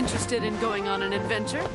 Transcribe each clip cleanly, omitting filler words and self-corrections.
Interested in going on an adventure?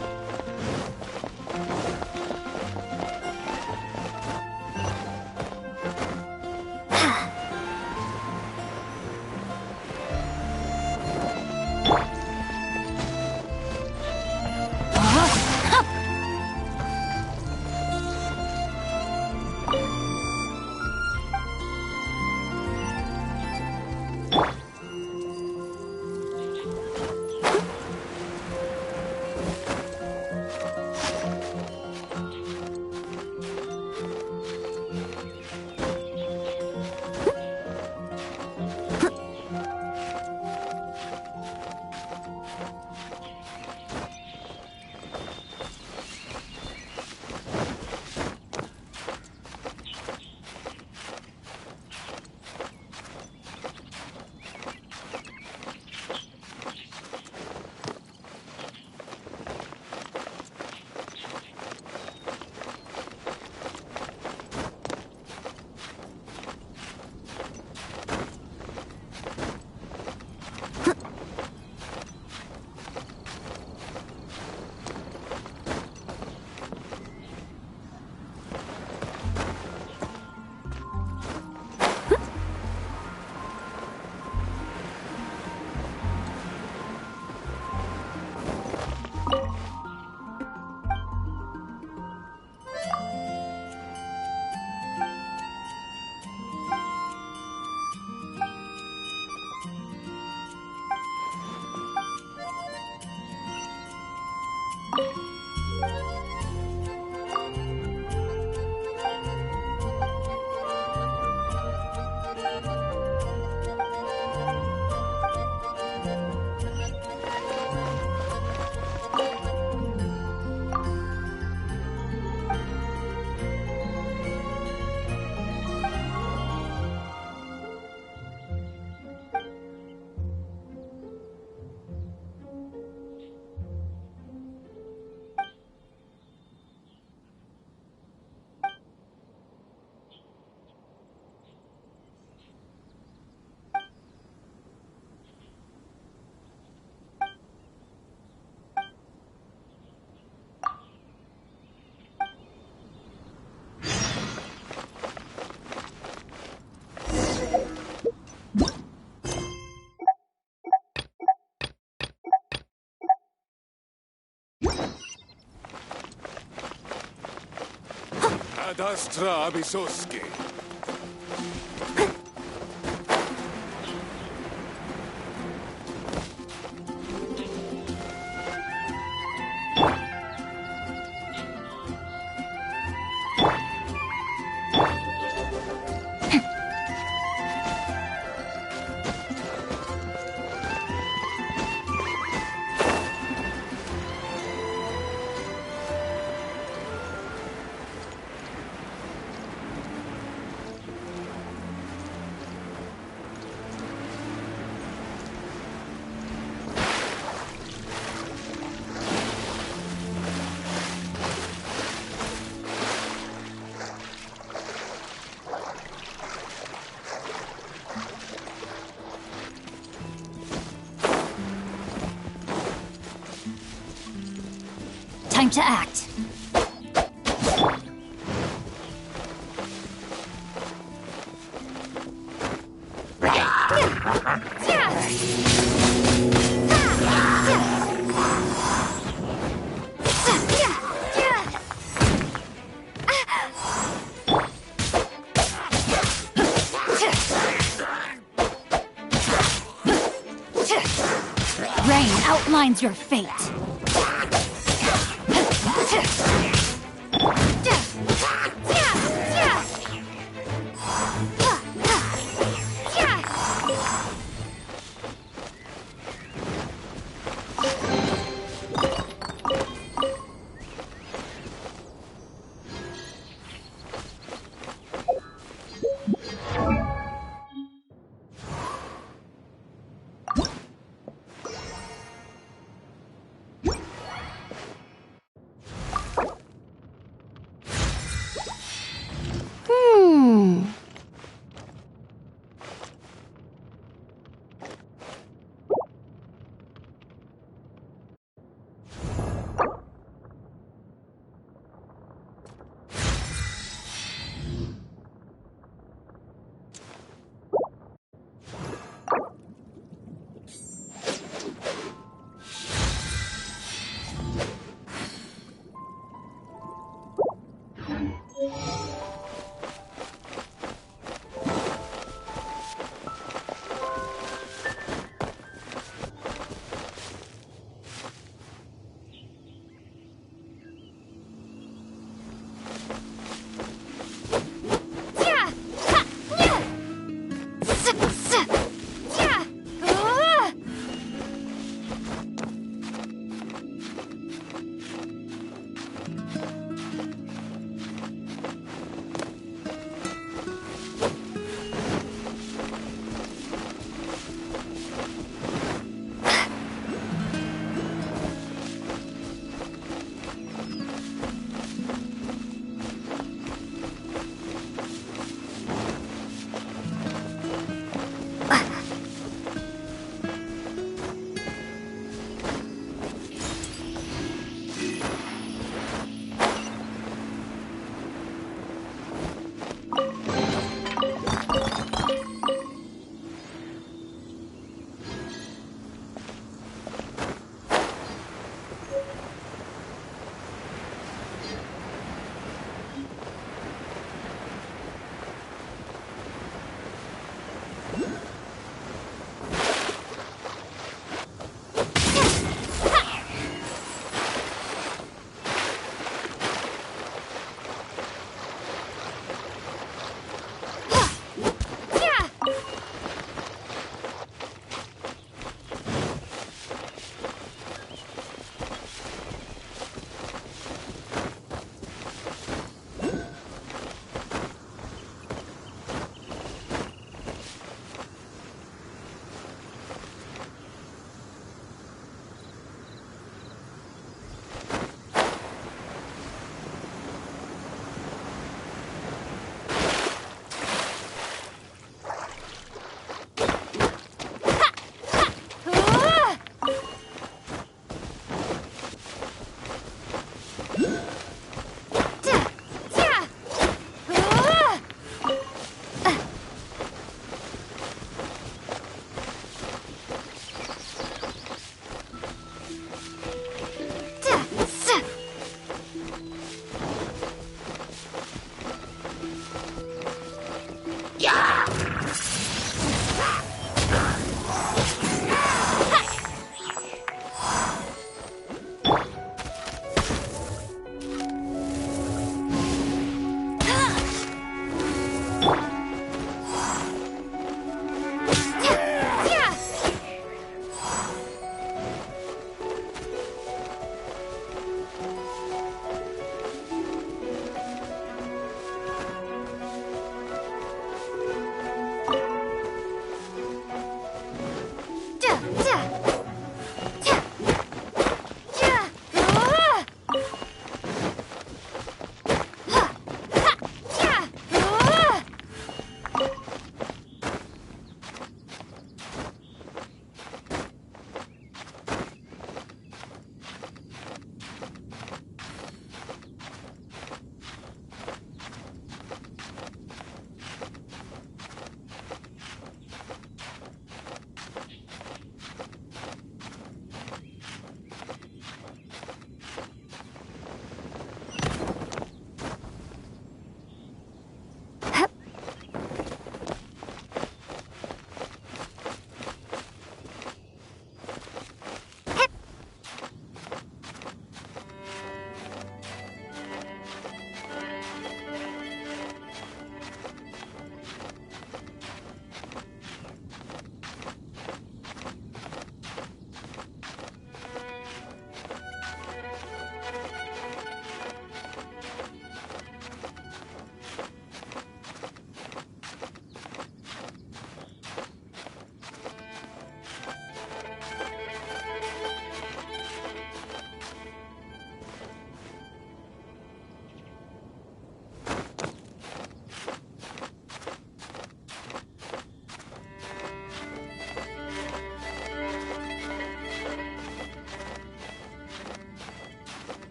Ad astra abisoski. Time to act. Rain outlines your fate.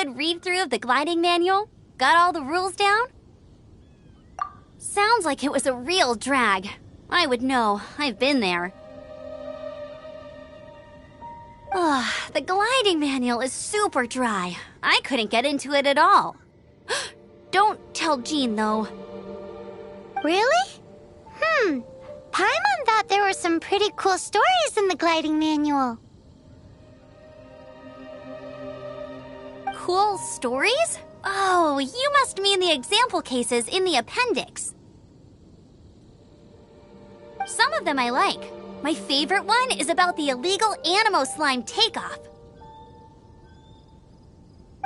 good read-through of the gliding manual? Got all the rules down? Sounds like it was a real drag. I would know. I've been there. Ugh, the gliding manual is super dry. I couldn't get into it at all. Don't tell Jean, though. Really? Paimon thought there were some pretty cool stories in the gliding manual. Cool stories? Oh, you must mean the example cases in the appendix. Some of them I like. My favorite one is about the illegal Animo slime takeoff.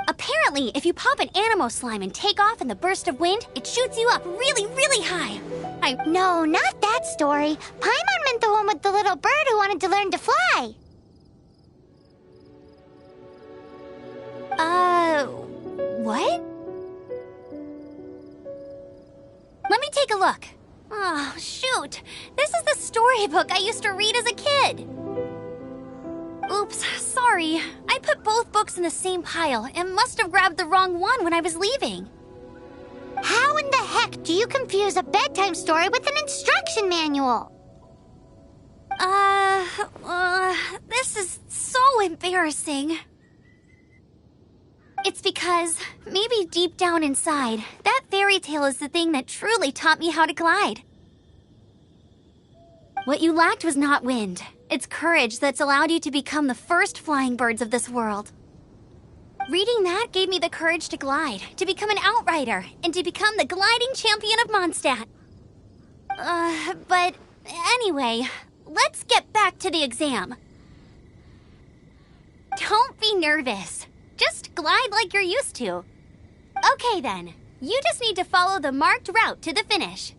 Apparently, if you pop an Animo slime and take off in the burst of wind, it shoots you up really, really high. No, not that story. Paimon meant the one with the little bird who wanted to learn to fly. What? Let me take a look. Oh, shoot. This is the storybook I used to read as a kid. Oops, sorry. I put both books in the same pile and must have grabbed the wrong one when I was leaving. How in the heck do you confuse a bedtime story with an instruction manual? This is so embarrassing. It's because, maybe deep down inside, that fairy tale is the thing that truly taught me how to glide. What you lacked was not wind. It's courage that's allowed you to become the first flying birds of this world. Reading that gave me the courage to glide, to become an outrider, and to become the gliding champion of Mondstadt. But anyway, let's get back to the exam. Don't be nervous. Just glide like you're used to. Okay then, you just need to follow the marked route to the finish.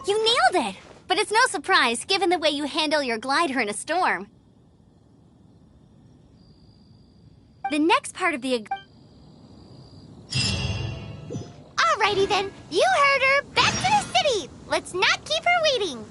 You nailed it! But it's no surprise, given the way you handle your glider in a storm. The next part of the... Alrighty then, you heard her. Back to the city. Let's not keep her waiting.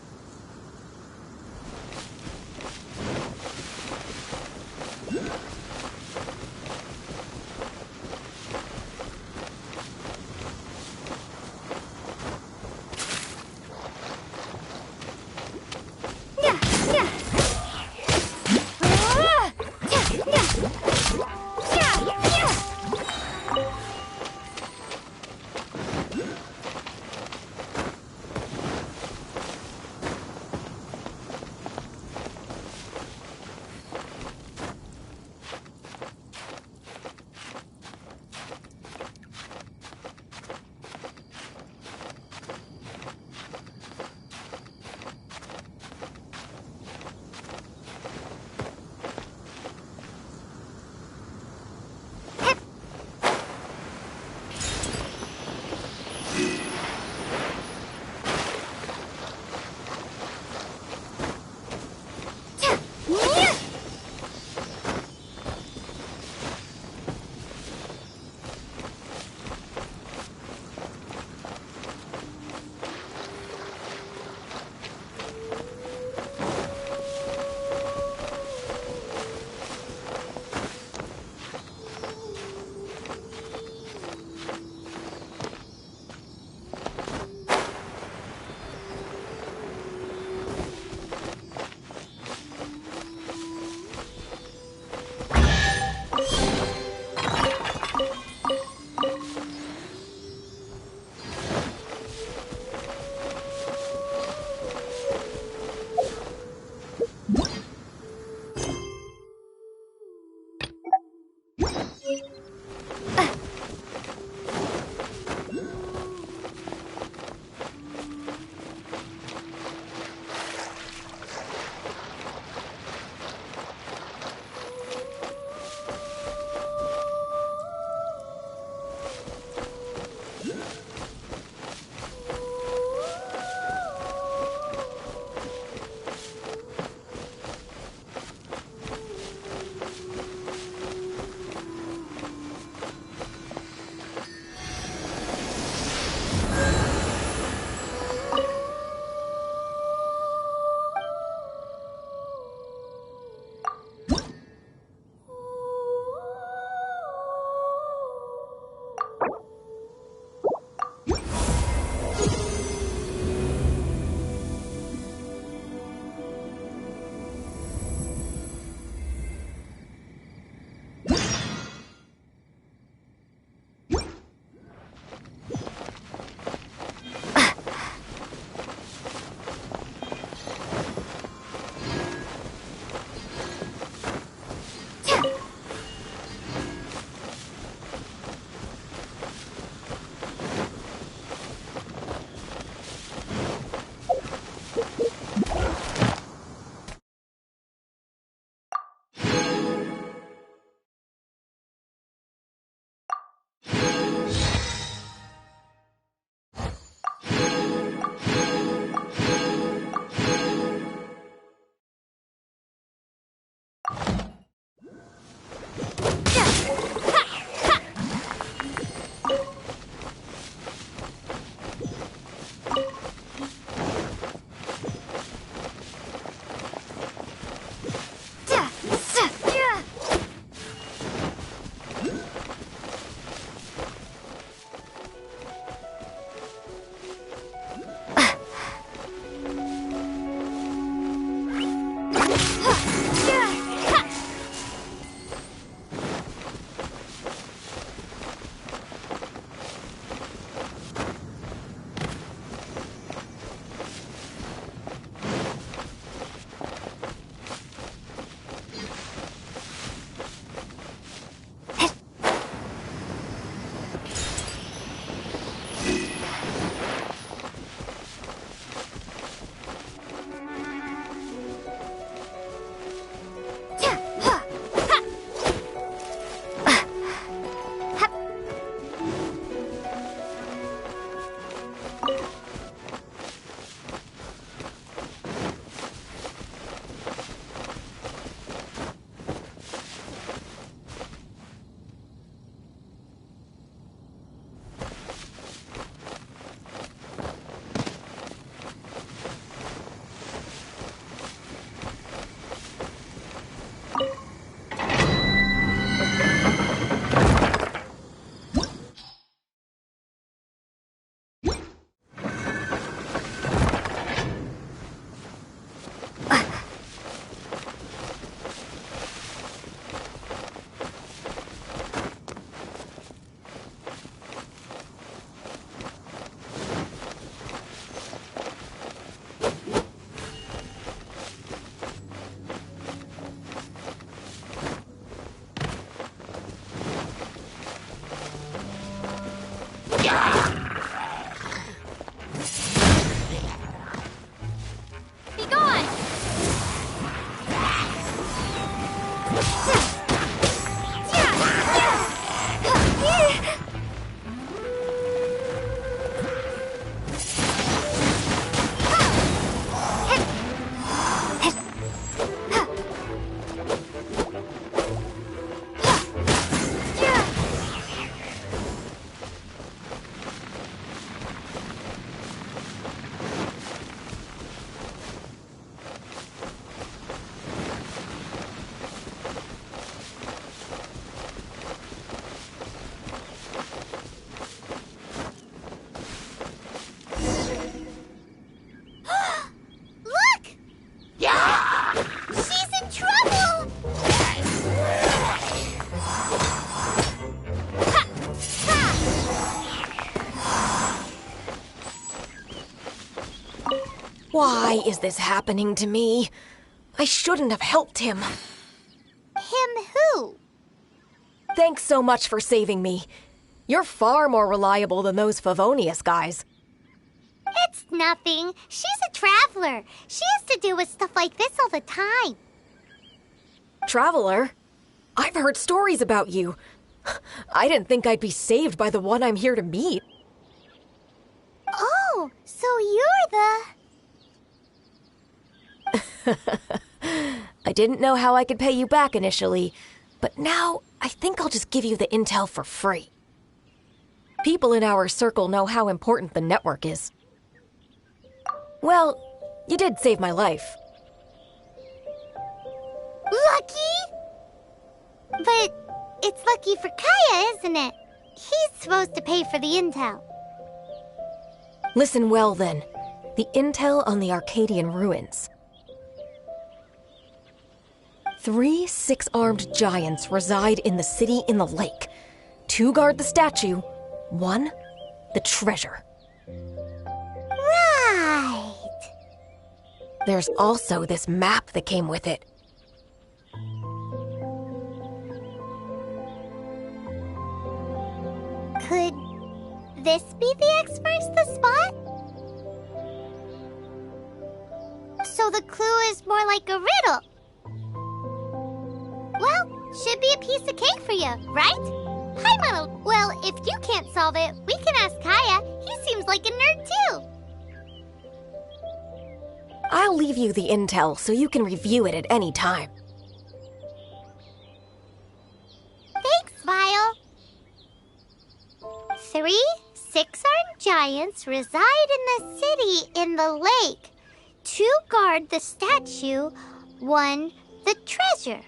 Be gone! Why is this happening to me? I shouldn't have helped him. Him who? Thanks so much for saving me. You're far more reliable than those Favonius guys. It's nothing. She's a traveler. She has to deal with stuff like this all the time. Traveler? I've heard stories about you. I didn't think I'd be saved by the one I'm here to meet. Oh, so you're the... I didn't know how I could pay you back initially, but now I think I'll just give you the intel for free. People in our circle know how important the network is. Well, you did save my life. Lucky? But it's lucky for Kaya, isn't it? He's supposed to pay for the intel. Listen well then. The intel on the Arcadian ruins. 3 six-armed giants reside in the city in the lake. 2 guard the statue, 1 the treasure. Right. There's also this map that came with it. Could this be the X-Marks the spot? So the clue is more like a riddle. Well, should be a piece of cake for you, right? Hi, Mono. Well, if you can't solve it, we can ask Kaya. He seems like a nerd, too. I'll leave you the intel so you can review it at any time. Thanks, Vile. 3 six-armed giants reside in the city in the lake. 2 guard the statue, 1 the treasure.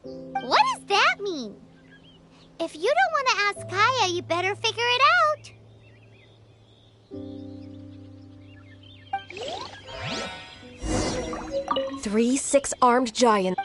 What does that mean? If you don't want to ask Kaya, you better figure it out. 3 six-armed giants.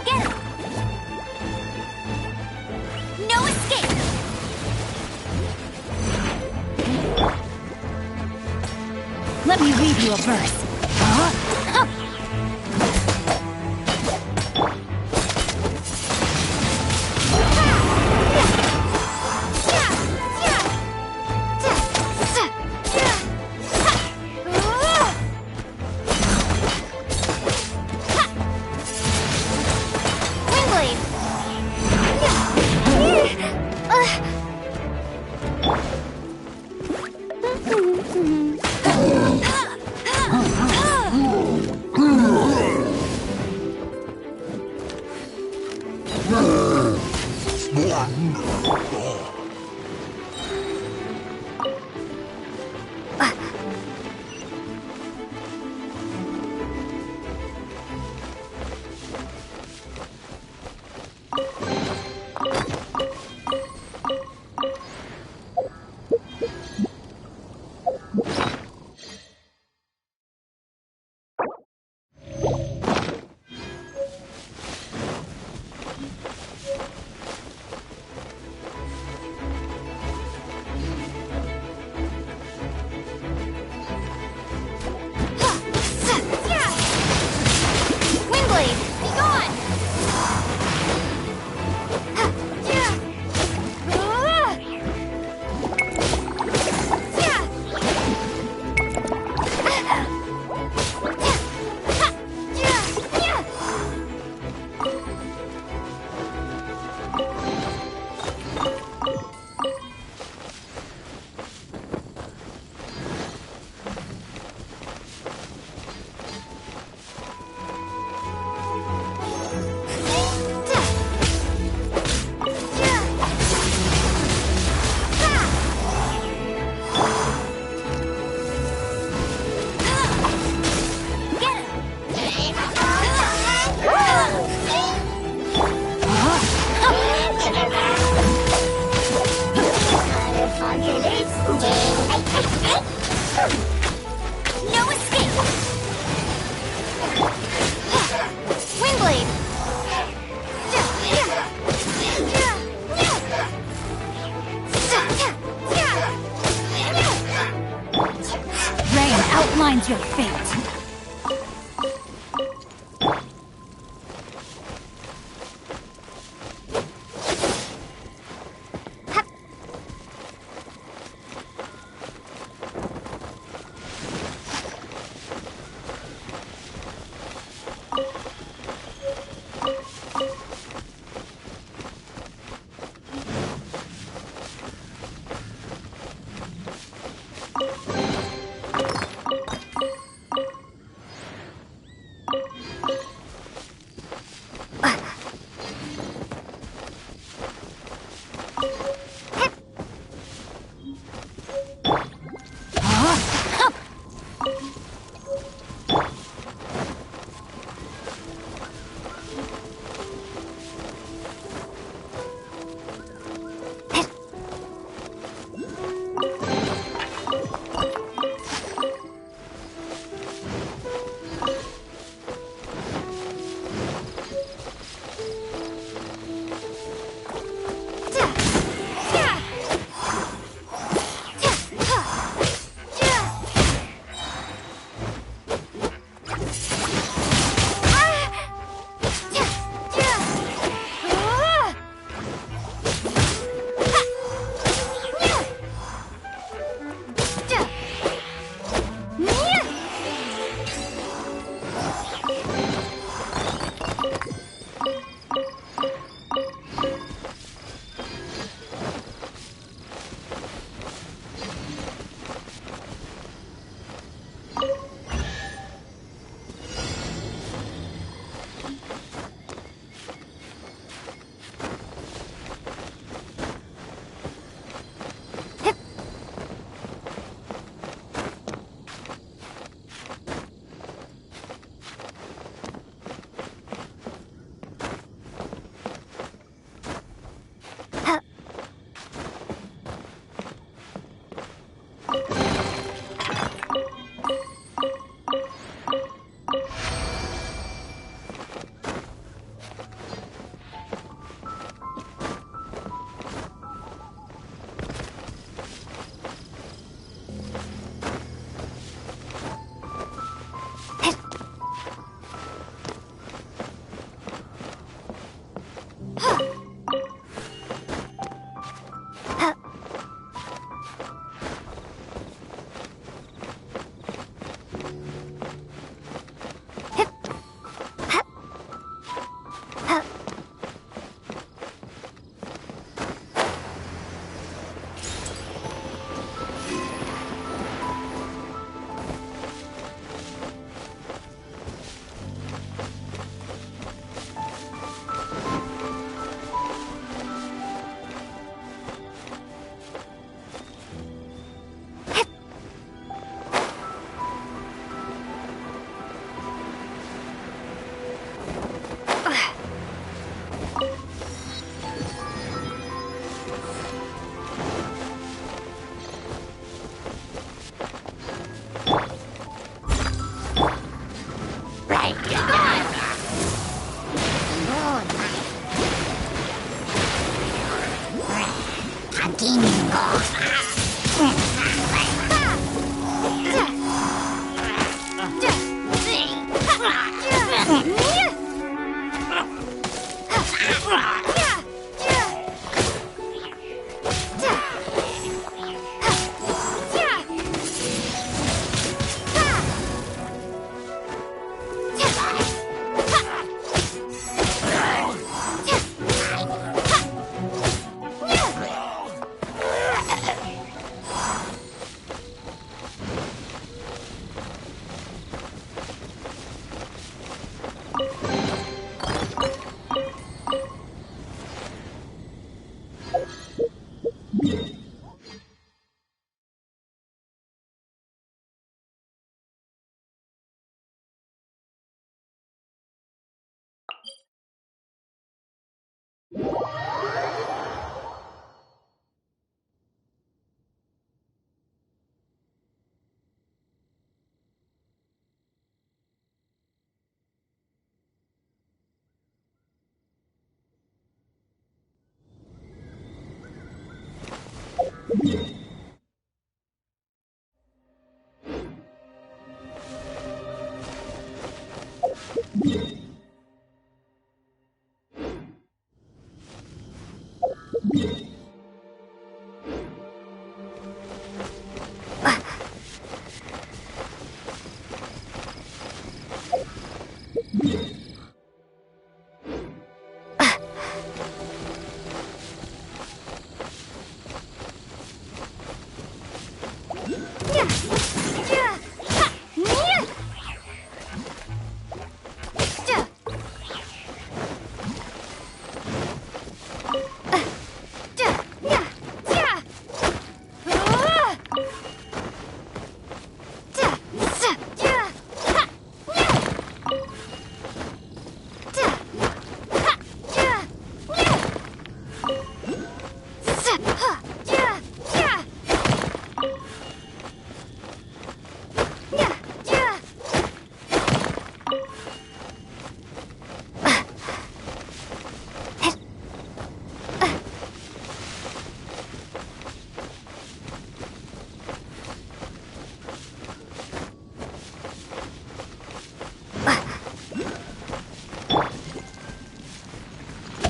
Get him! No escape! Let me read you a verse. Windblade!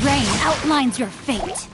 Rain outlines your fate.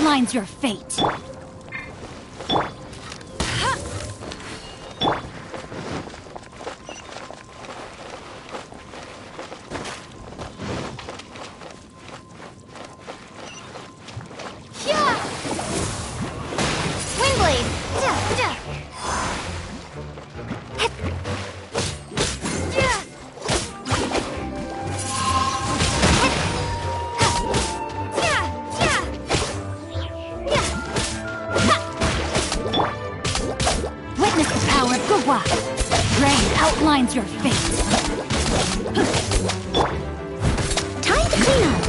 outlines your fate. Witness the power of Gugwa. Rain outlines your fate. Time to clean up.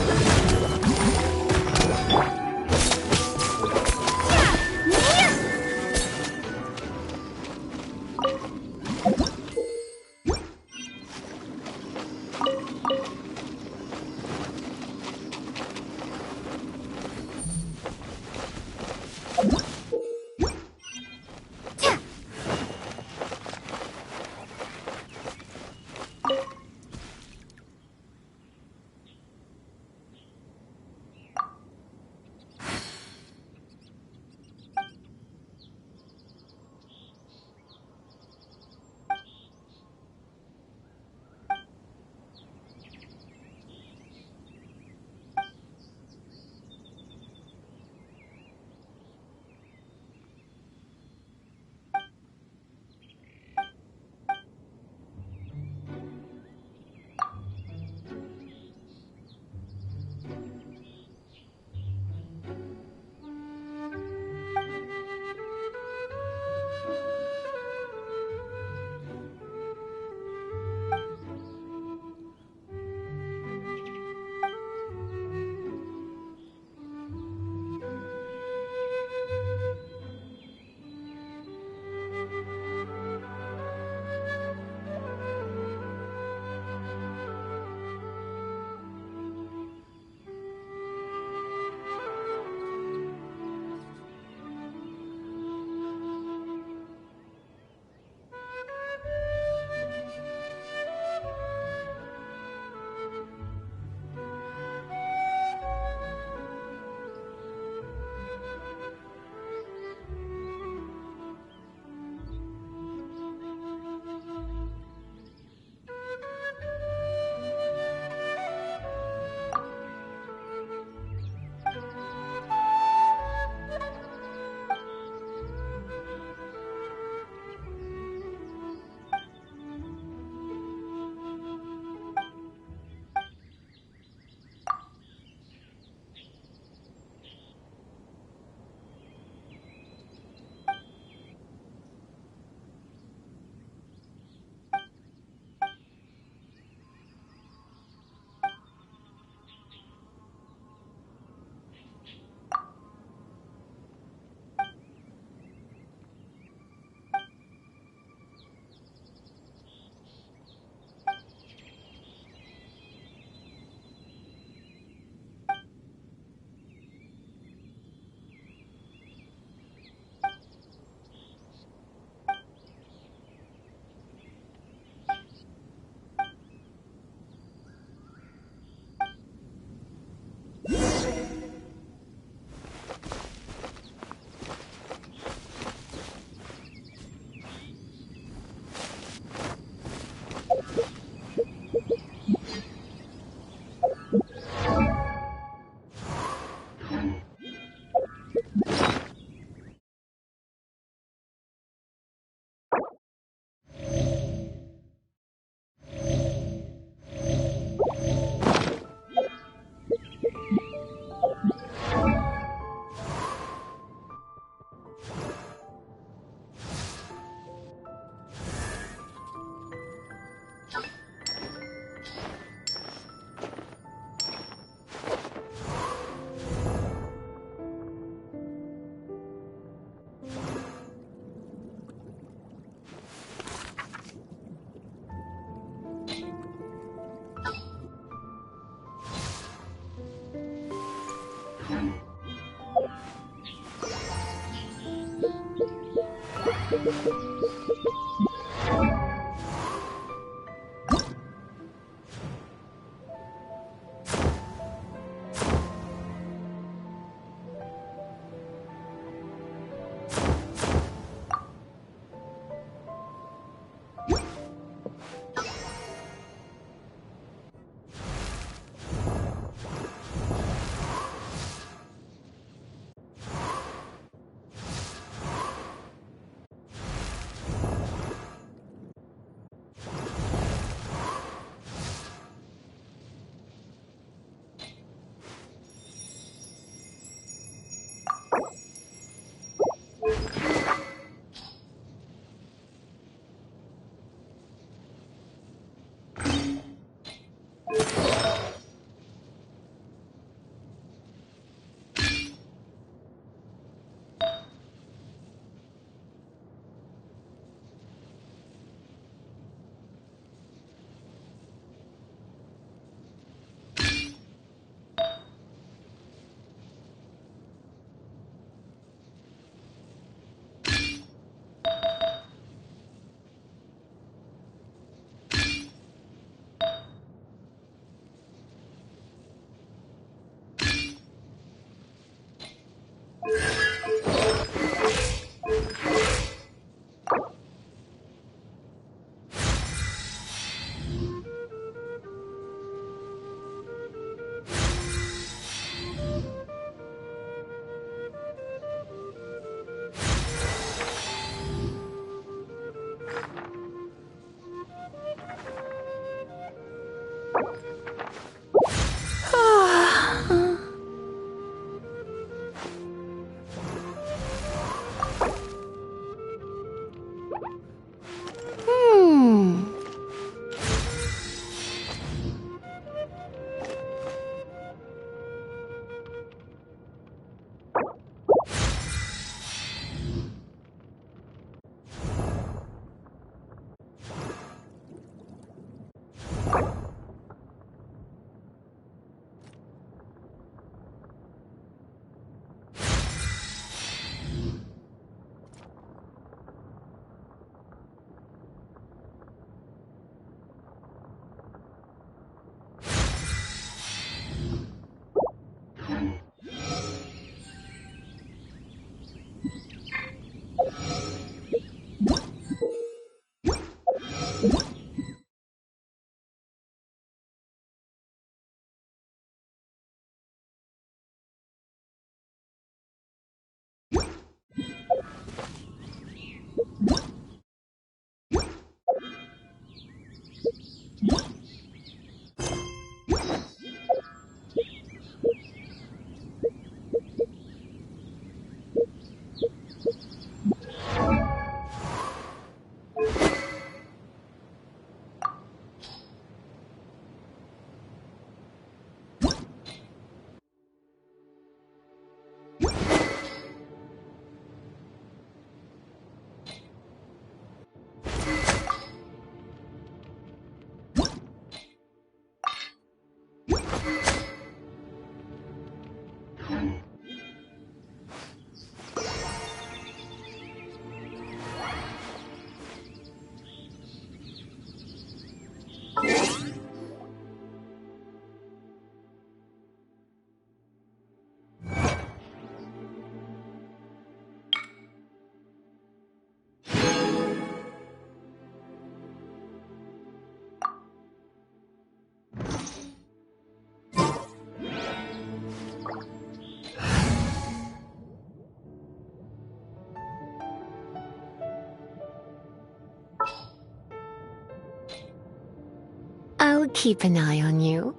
I'll keep an eye on you.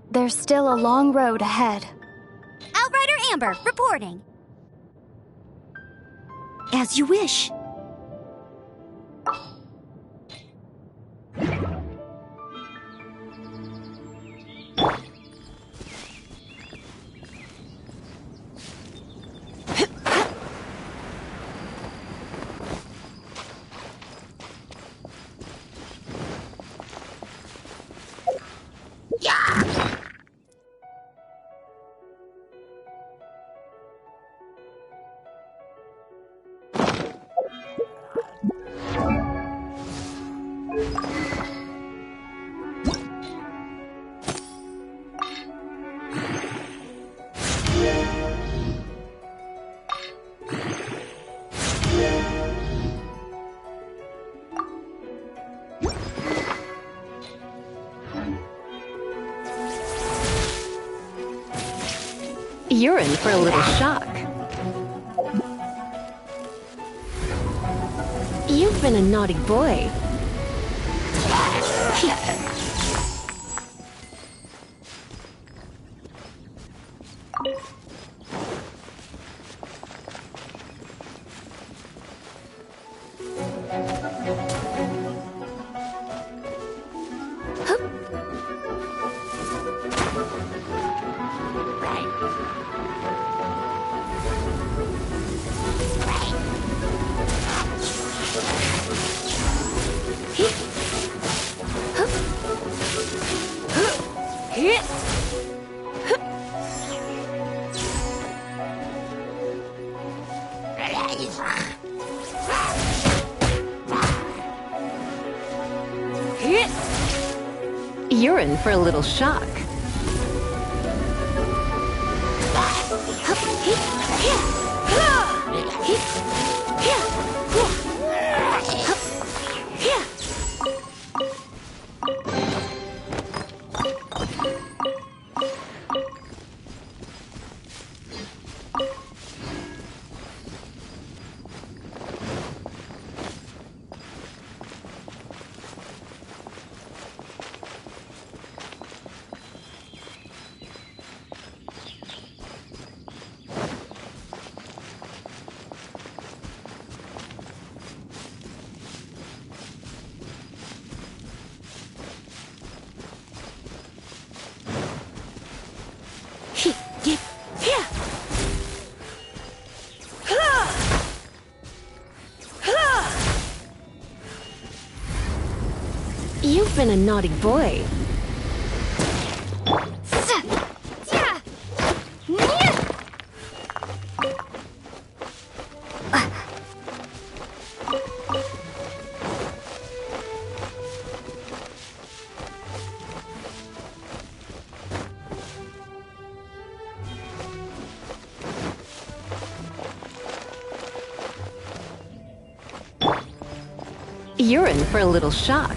There's still a long road ahead. Outrider Amber, reporting. As you wish. You're in for a little shock. You've been a naughty boy. You're in for a little shock. You've been a naughty boy. You're in for a little shock.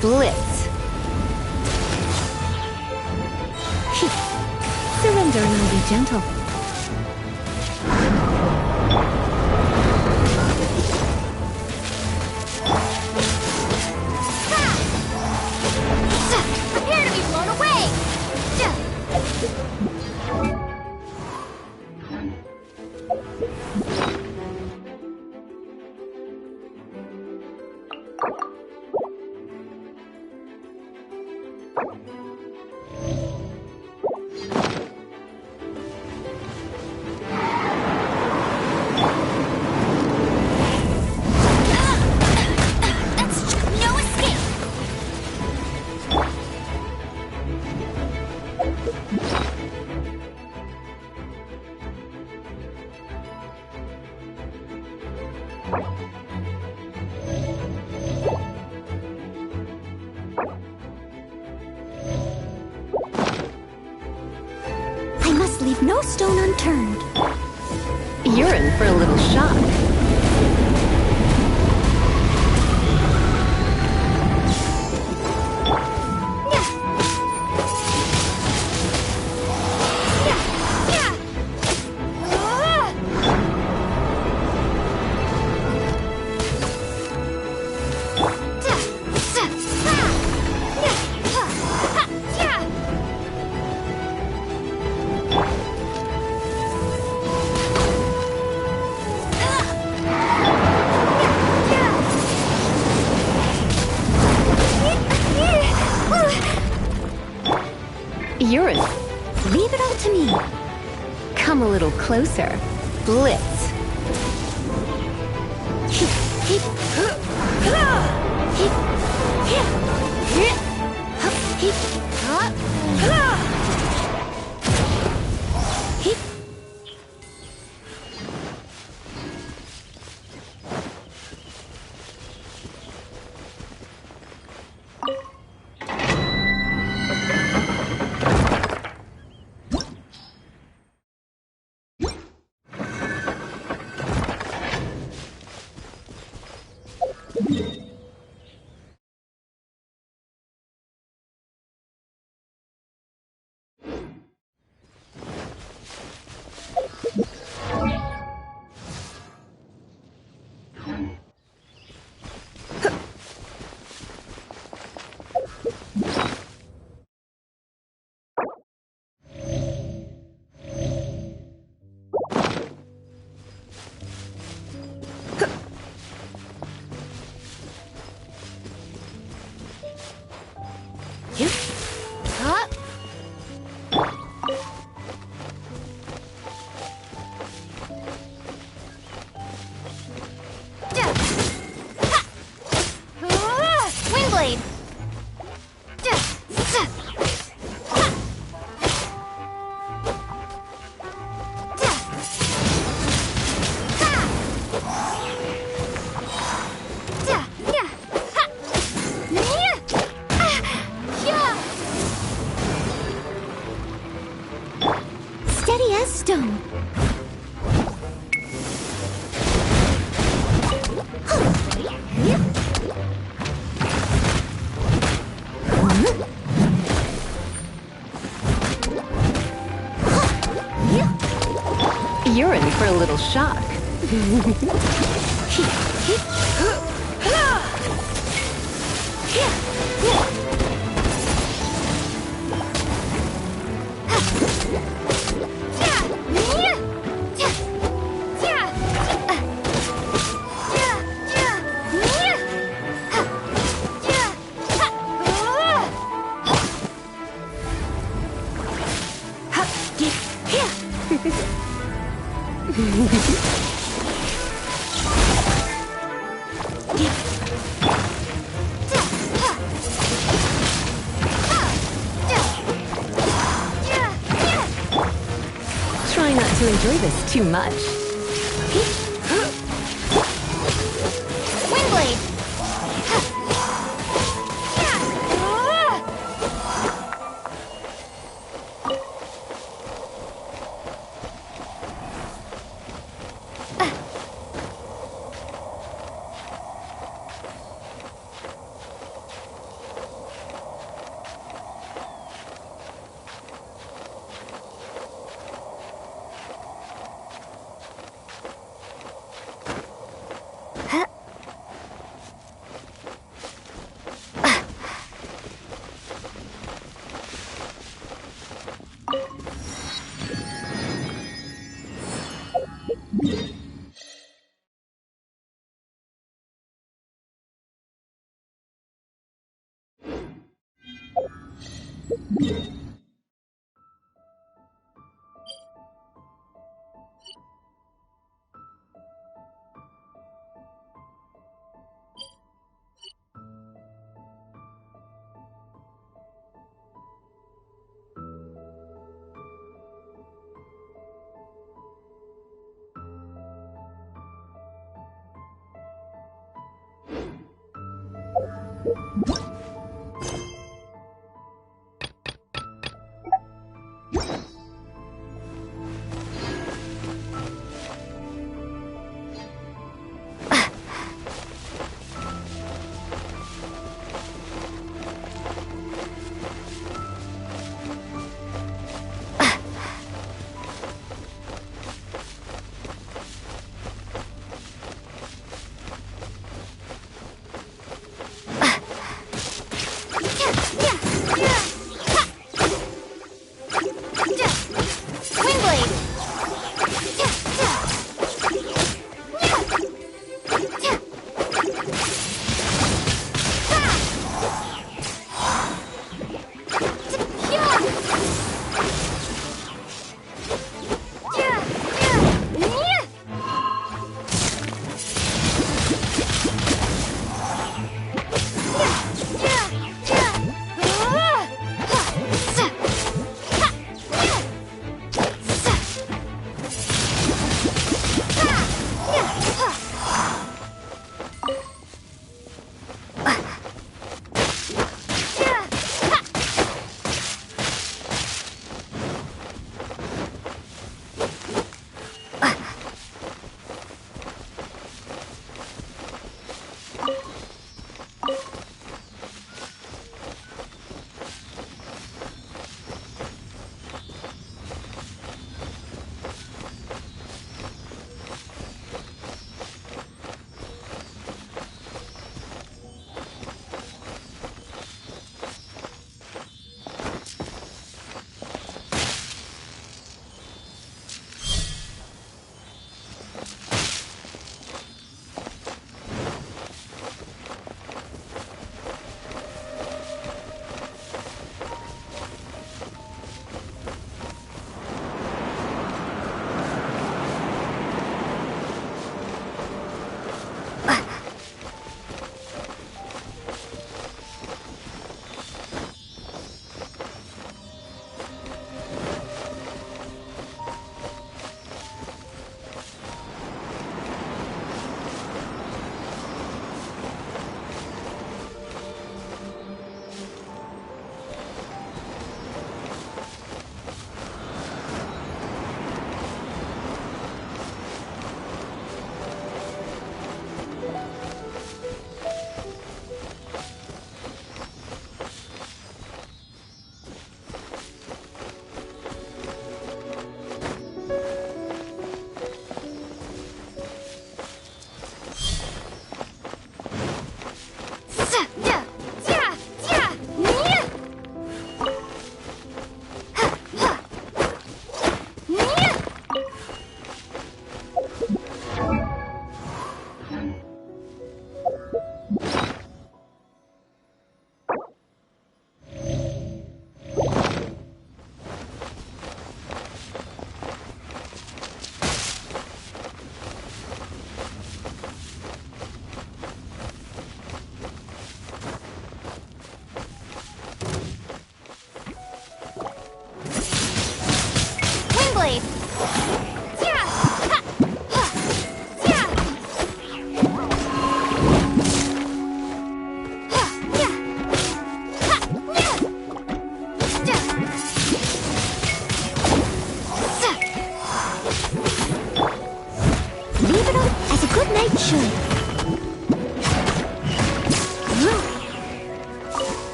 Blitz. Surrender and I'll be gentle. Prepare to be blown away! No escape! I must leave no stone unturned. You're in for a little shock. You're in. Leave it all to me. Come a little closer. Blitz. Windblade! Steady as stone. You're in for a little shock. Try not to enjoy this too much. Windblade!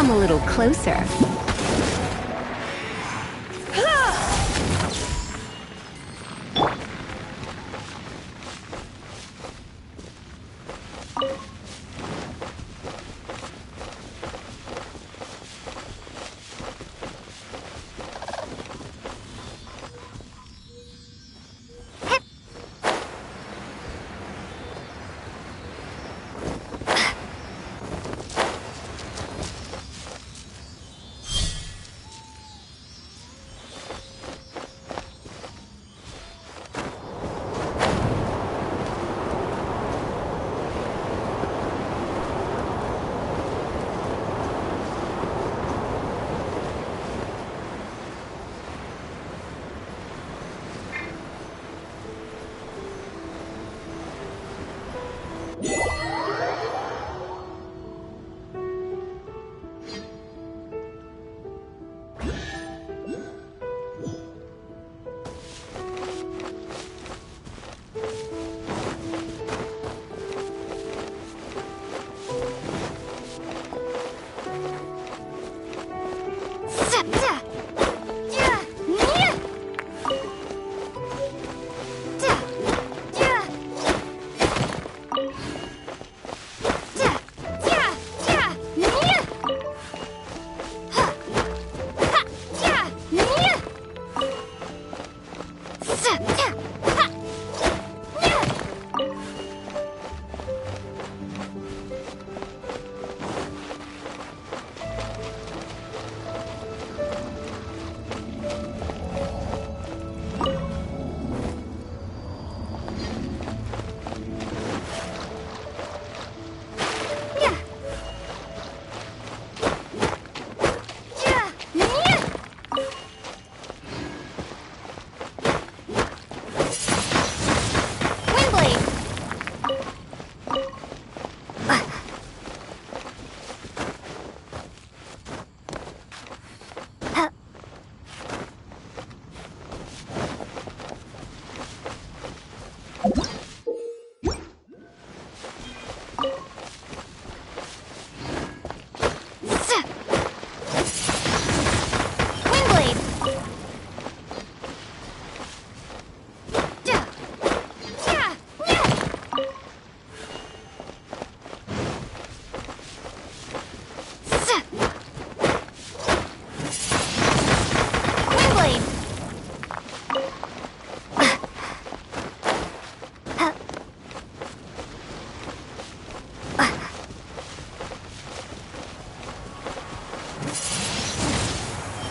A little closer. Windblade!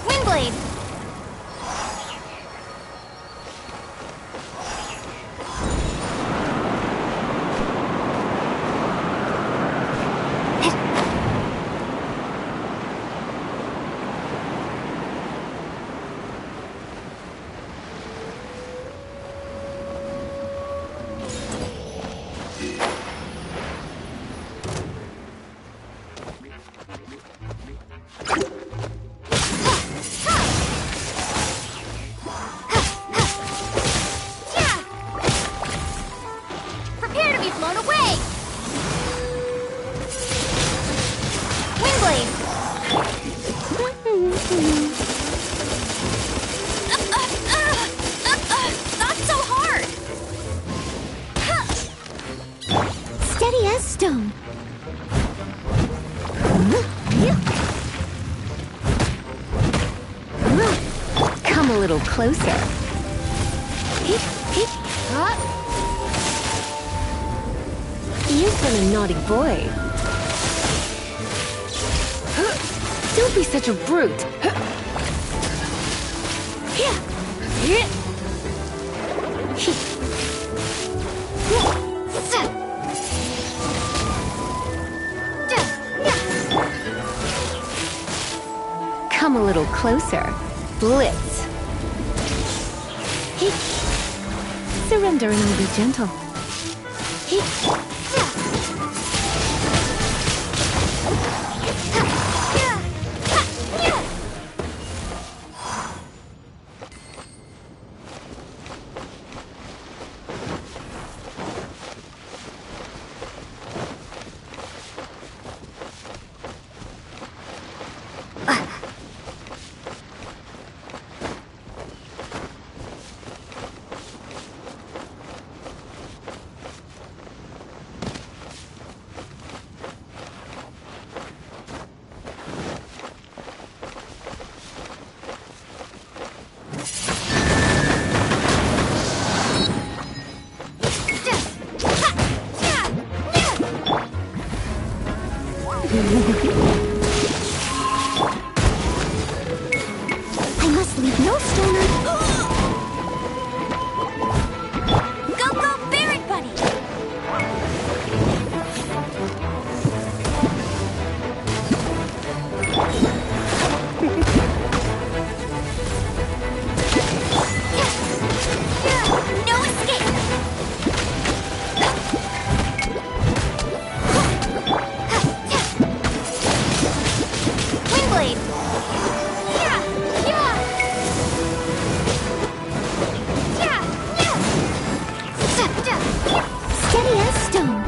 Windblade! Prepare to be blown away! Windblade! Not so hard! Steady as stone. Come a little closer. You've been a naughty boy. Don't be such a brute. Come a little closer. Blitz. Surrender and I'll be gentle. I must leave no stone unturned. Go, go, Barret Buddy! No escape! Windblade! Steady as stone.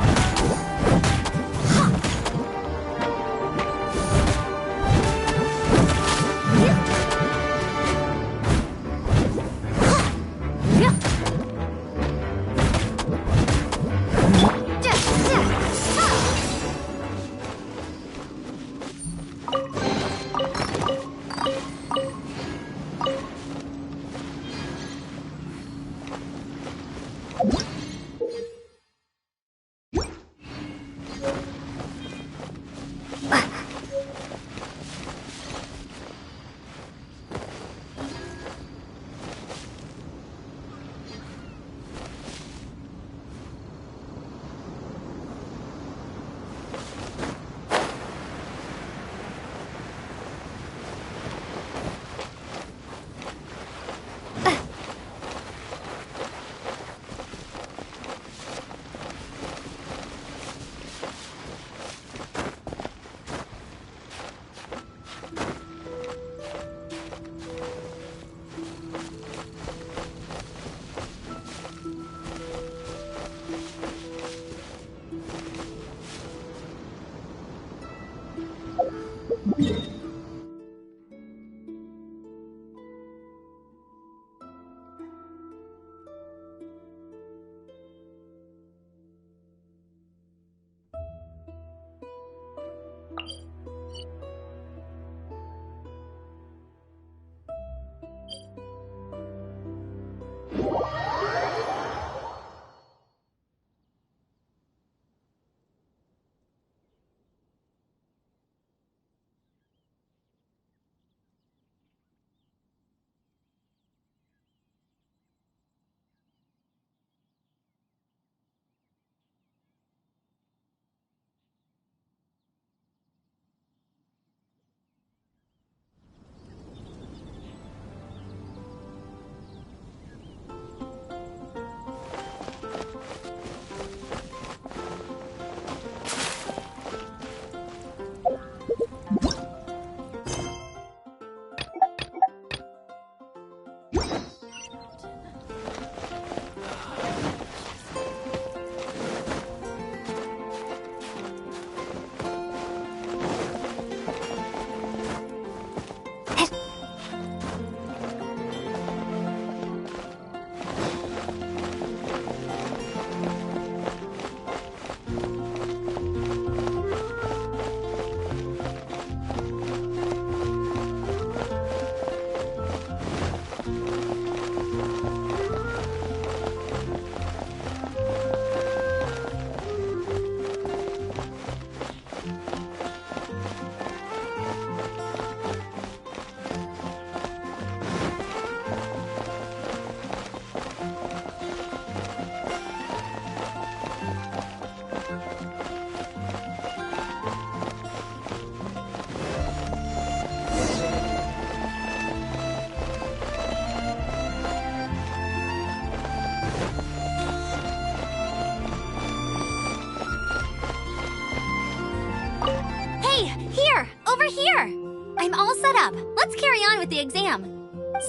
I'm all set up. Let's carry on with the exam.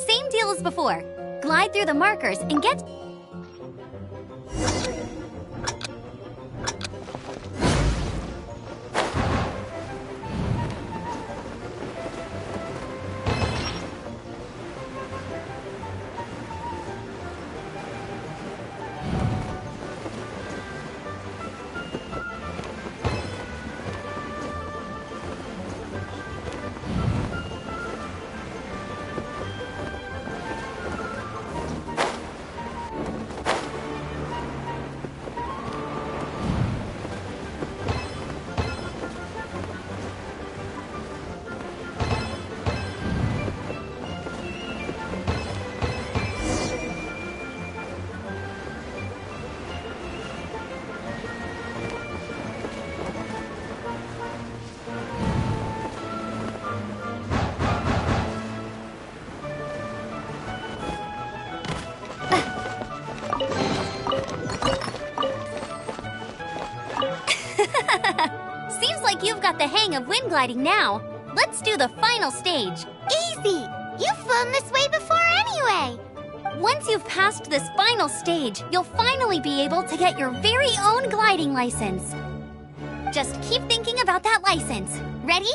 Same deal as before. Glide through the markers and get... Seems like you've got the hang of wind gliding now. Let's do the final stage. Easy! You've flown this way before anyway! Once you've passed this final stage, you'll finally be able to get your very own gliding license. Just keep thinking about that license. Ready?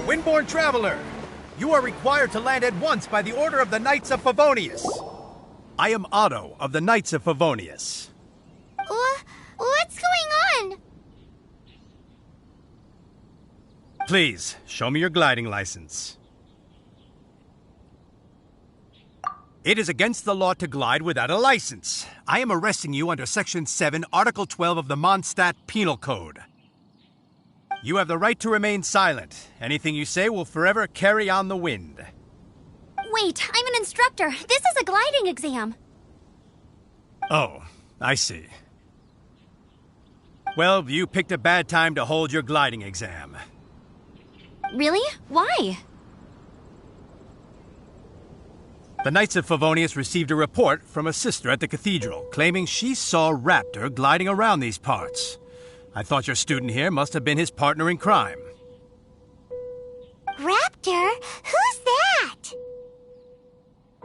Windborne Traveler, you are required to land at once by the order of the Knights of Favonius. I am Otto of the Knights of Favonius. What's going on? Please, show me your gliding license. It is against the law to glide without a license. I am arresting you under Section 7, Article 12 of the Mondstadt Penal Code. You have the right to remain silent. Anything you say will forever carry on the wind. Wait, I'm an instructor. This is a gliding exam. Oh, I see. Well, you picked a bad time to hold your gliding exam. Really? Why? The Knights of Favonius received a report from a sister at the cathedral claiming she saw Raptor gliding around these parts. I thought your student here must have been his partner in crime. Raptor? Who's that?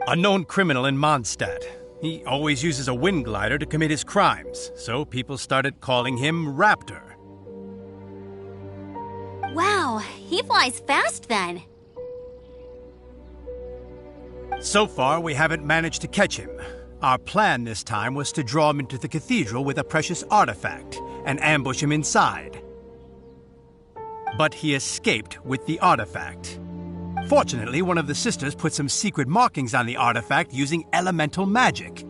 A known criminal in Mondstadt. He always uses a wind glider to commit his crimes, so people started calling him Raptor. Wow, he flies fast then. So far, we haven't managed to catch him. Our plan this time was to draw him into the cathedral with a precious artifact and ambush him inside. But he escaped with the artifact. Fortunately, one of the sisters put some secret markings on the artifact using elemental magic.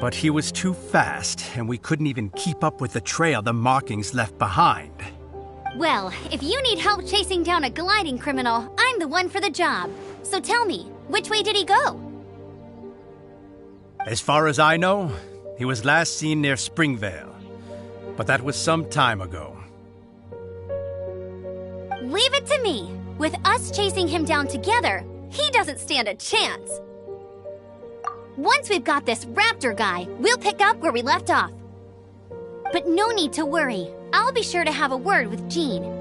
But he was too fast, and we couldn't even keep up with the trail the markings left behind. Well, if you need help chasing down a gliding criminal, I'm the one for the job. So tell me, which way did he go? As far as I know, he was last seen near Springvale. But that was some time ago. Leave it to me. With us chasing him down together, he doesn't stand a chance. Once we've got this raptor guy, we'll pick up where we left off. But no need to worry. I'll be sure to have a word with Jean.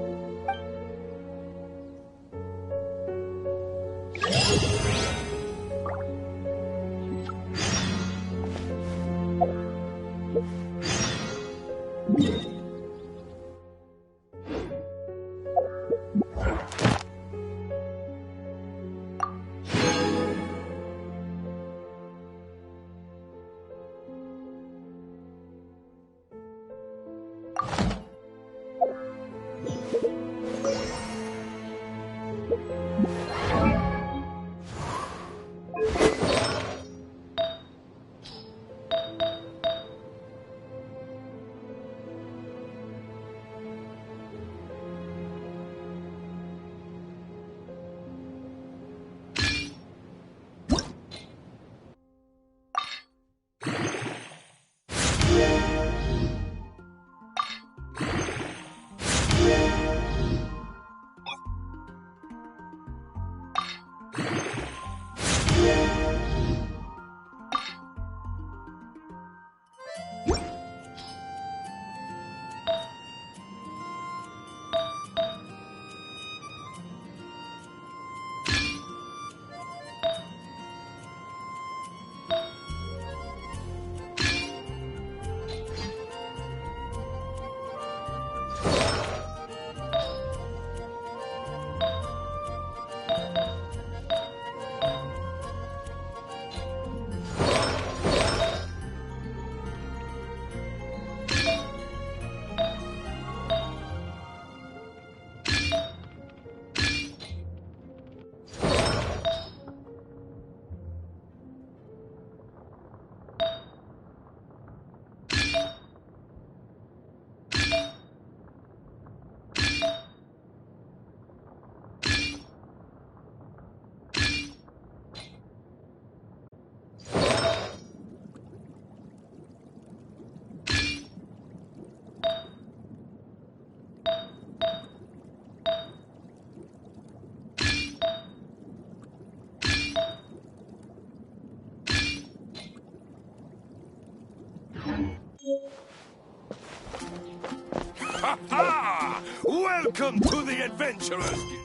Ha! Welcome to the Adventurers Guild.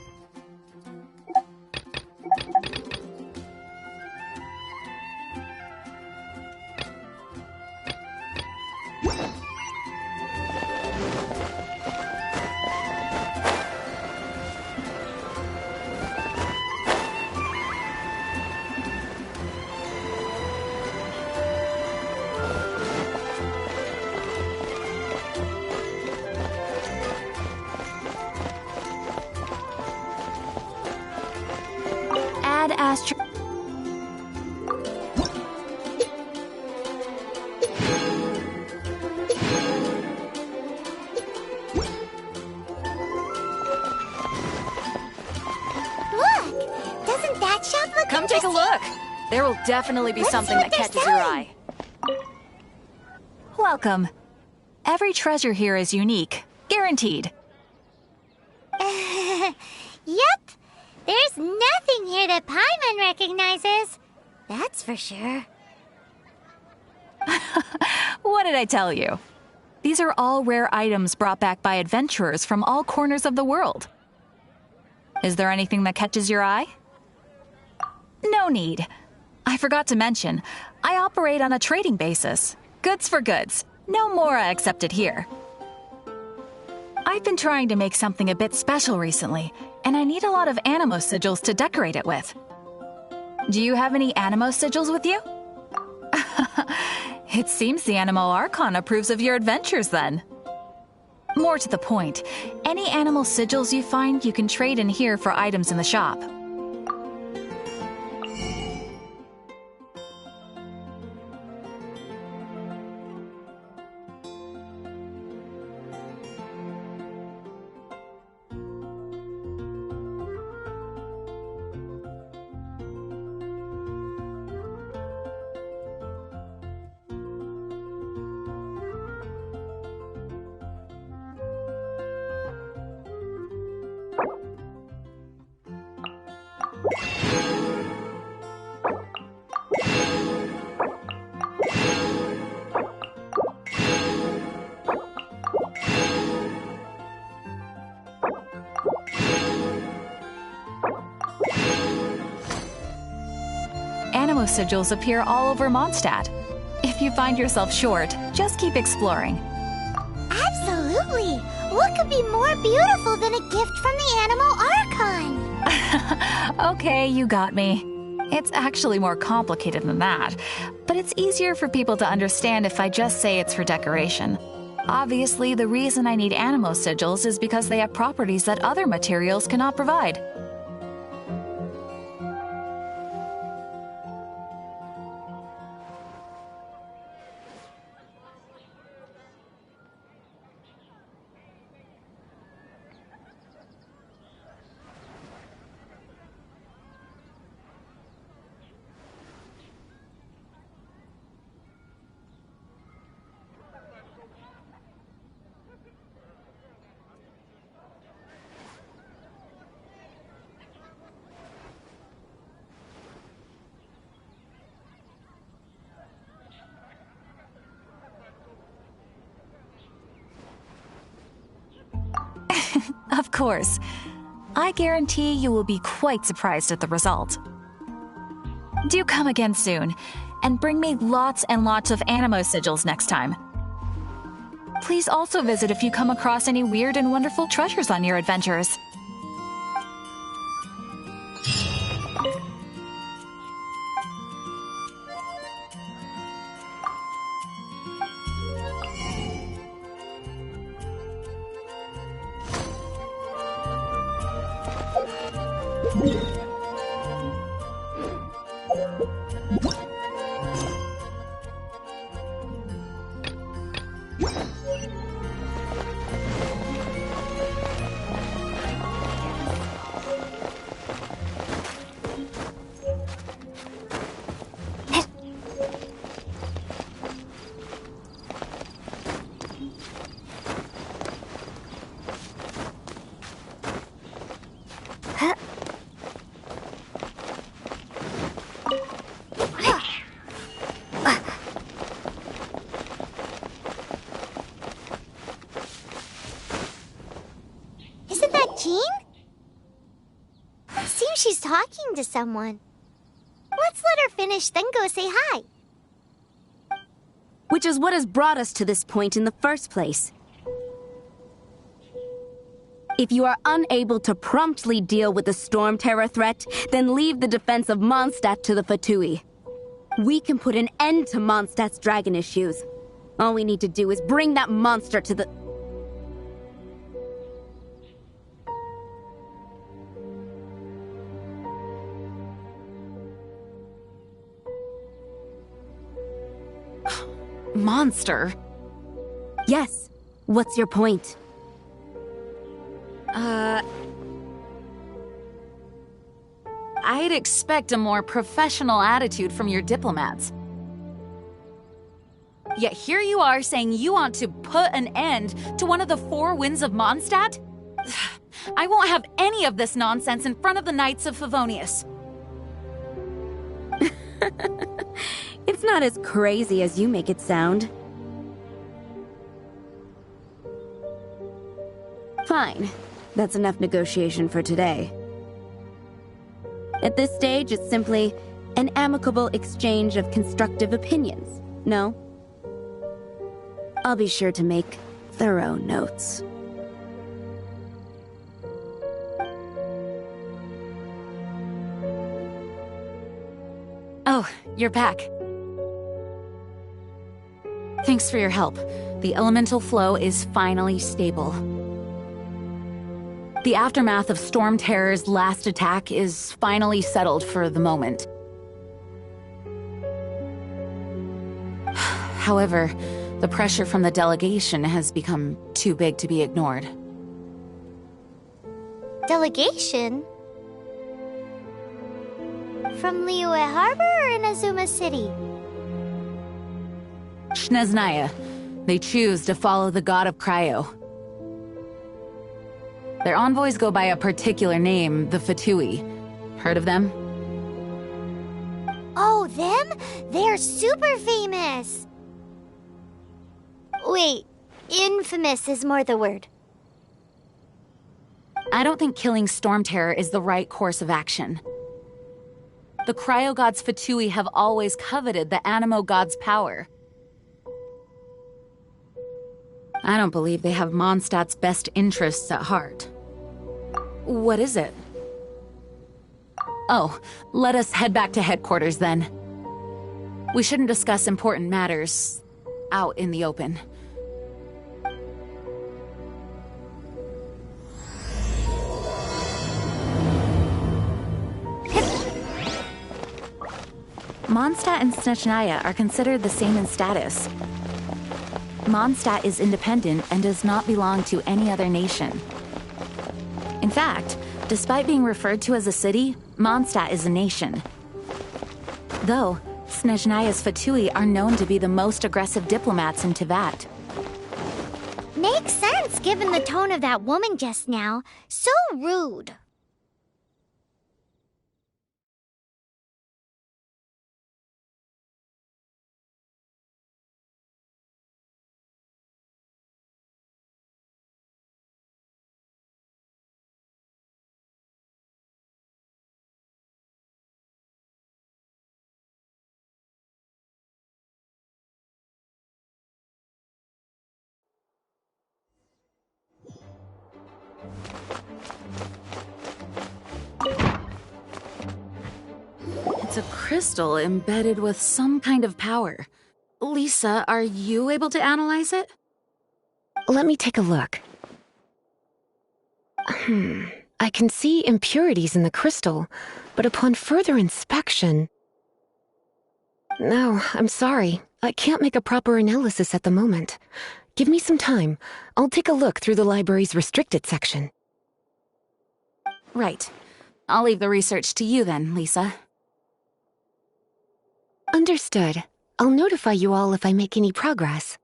Add astro... Look! Doesn't that shop look Come take a interesting? look. There will definitely be Let's something see that what they're catches your selling. eye. Welcome. Every treasure here is unique. Guaranteed. Yep. There's nothing here that Paimon recognizes. That's for sure. What did I tell you? These are all rare items brought back by adventurers from all corners of the world. Is there anything that catches your eye? No need. I forgot to mention, I operate on a trading basis. Goods for goods. No Mora accepted here. I've been trying to make something a bit special recently, and I need a lot of animo sigils to decorate it with. Do you have any animo sigils with you? It seems the Animo Archon approves of your adventures then. More to the point, any animal sigils you find you can trade in here for items in the shop. Animo sigils appear all over Mondstadt. If you find yourself short, just keep exploring. Absolutely! What could be more beautiful than a gift from the Animal Archon? Okay, you got me. It's actually more complicated than that, but it's easier for people to understand if I just say it's for decoration. Obviously, the reason I need animo sigils is because they have properties that other materials cannot provide. Of course. I guarantee you will be quite surprised at the result. Do come again soon, and bring me lots and lots of animo sigils next time. Please also visit if you come across any weird and wonderful treasures on your adventures. Isn't that Jean? Seems she's talking to someone. Let's let her finish, then go say hi. Which is what has brought us to this point in the first place. If you are unable to promptly deal with the Storm Terror threat, then leave the defense of Mondstadt to the Fatui. We can put an end to Mondstadt's dragon issues. All we need to do is bring that monster to the... Monster? Yes. What's your point? I'd expect a more professional attitude from your diplomats. Yet here you are saying you want to put an end to one of the four winds of Mondstadt? I won't have any of this nonsense in front of the Knights of Favonius. It's not as crazy as you make it sound. Fine. That's enough negotiation for today. At this stage, it's simply an amicable exchange of constructive opinions, no? I'll be sure to make thorough notes. Oh, you're back. Thanks for your help. The elemental flow is finally stable. The aftermath of Storm Terror's last attack is finally settled for the moment. However, the pressure from the delegation has become too big to be ignored. Delegation? From Liyue Harbor or Inazuma City? Snezhnaya. They choose to follow the god of Cryo. Their envoys go by a particular name, the Fatui. Heard of them? Oh, them? They're super famous! Wait, infamous is more the word. I don't think killing Storm Terror is the right course of action. The Cryo God's Fatui have always coveted the Animo God's power. I don't believe they have Mondstadt's best interests at heart. What is it? Oh, let us head back to headquarters then. We shouldn't discuss important matters out in the open. Mondstadt and Snezhnaya are considered the same in status. Mondstadt is independent and does not belong to any other nation. In fact, despite being referred to as a city, Mondstadt is a nation. Though, Snezhnaya's Fatui are known to be the most aggressive diplomats in Teyvat. Makes sense given the tone of that woman just now. So rude. It's a crystal embedded with some kind of power. Lisa, are you able to analyze it? Let me take a look. I can see impurities in the crystal, but upon further inspection... No, I'm sorry. I can't make a proper analysis at the moment. Give me some time. I'll take a look through the library's restricted section. Right. I'll leave the research to you then, Lisa. Understood. I'll notify you all if I make any progress.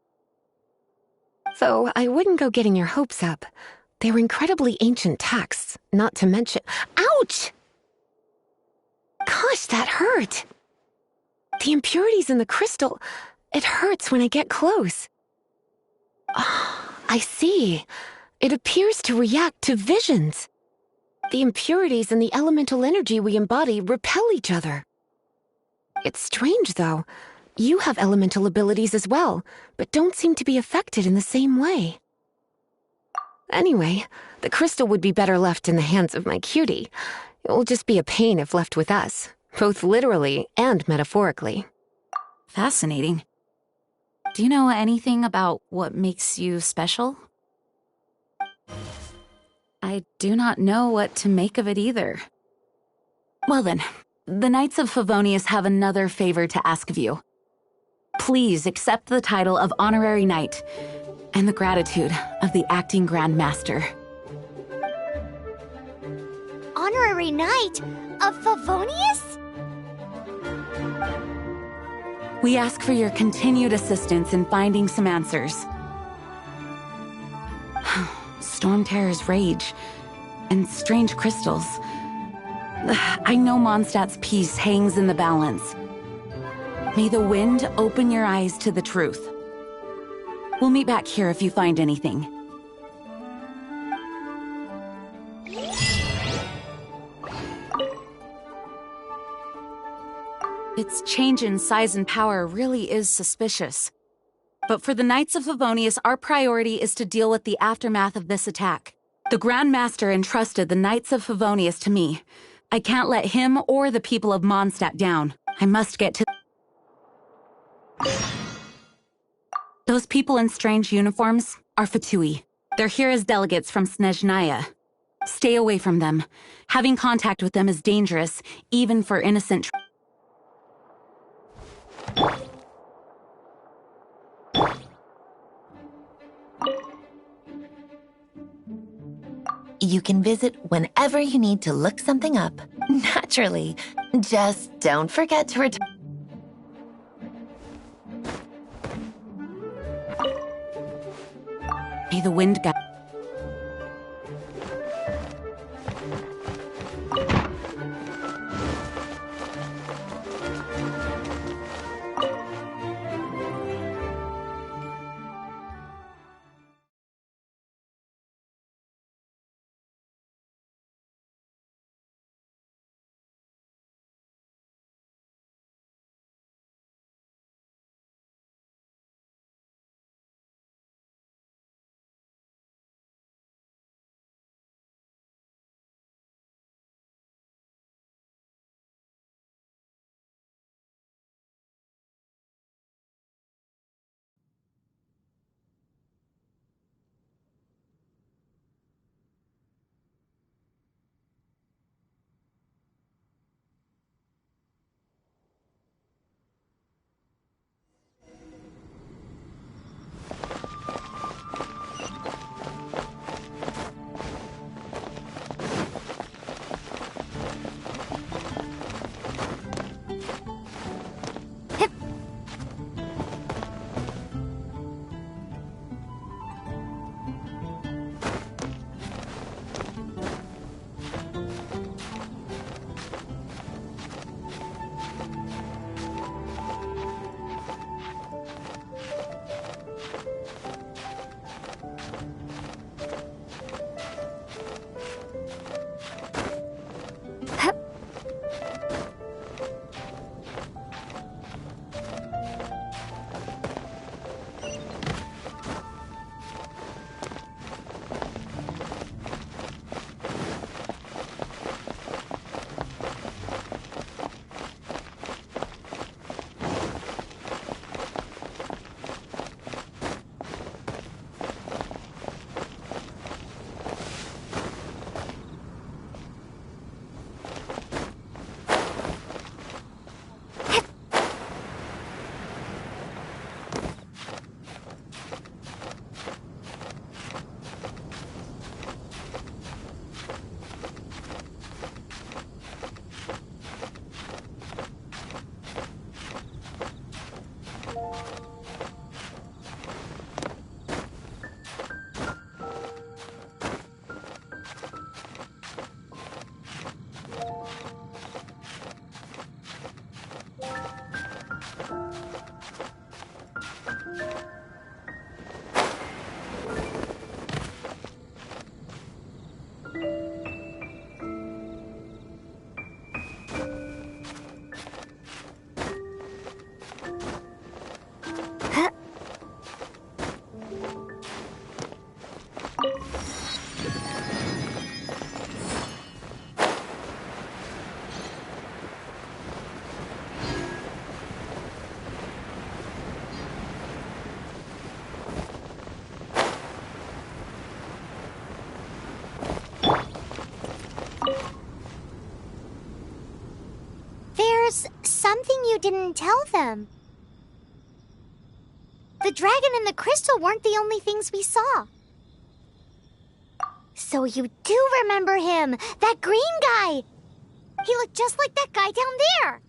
Though I wouldn't go getting your hopes up. They're incredibly ancient texts, not to mention— Ouch! Gosh, that hurt! The impurities in the crystal— it hurts when I get close. Oh, I see. It appears to react to visions. The impurities and the elemental energy we embody repel each other. It's strange, though. You have elemental abilities as well, but don't seem to be affected in the same way. Anyway, the crystal would be better left in the hands of my cutie. It will just be a pain if left with us, both literally and metaphorically. Fascinating. Do you know anything about what makes you special? I do not know what to make of it either. Well then, the Knights of Favonius have another favor to ask of you. Please accept the title of Honorary Knight and the gratitude of the Acting Grand Master. Honorary Knight of Favonius? We ask for your continued assistance in finding some answers. Storm Terror's rage and strange crystals. I know Mondstadt's peace hangs in the balance. May the wind open your eyes to the truth. We'll meet back here if you find anything. Its change in size and power really is suspicious. But for the Knights of Favonius, our priority is to deal with the aftermath of this attack. The Grand Master entrusted the Knights of Favonius to me. I can't let him or the people of Mondstadt down. I must get to... Those people in strange uniforms are Fatui. They're here as delegates from Snezhnaya. Stay away from them. Having contact with them is dangerous, even for innocent... You can visit whenever you need to look something up. Naturally. Just don't forget to return. May the wind guide... There's something you didn't tell them. The dragon and the crystal weren't the only things we saw. So you do remember him, that green guy. He looked just like that guy down there.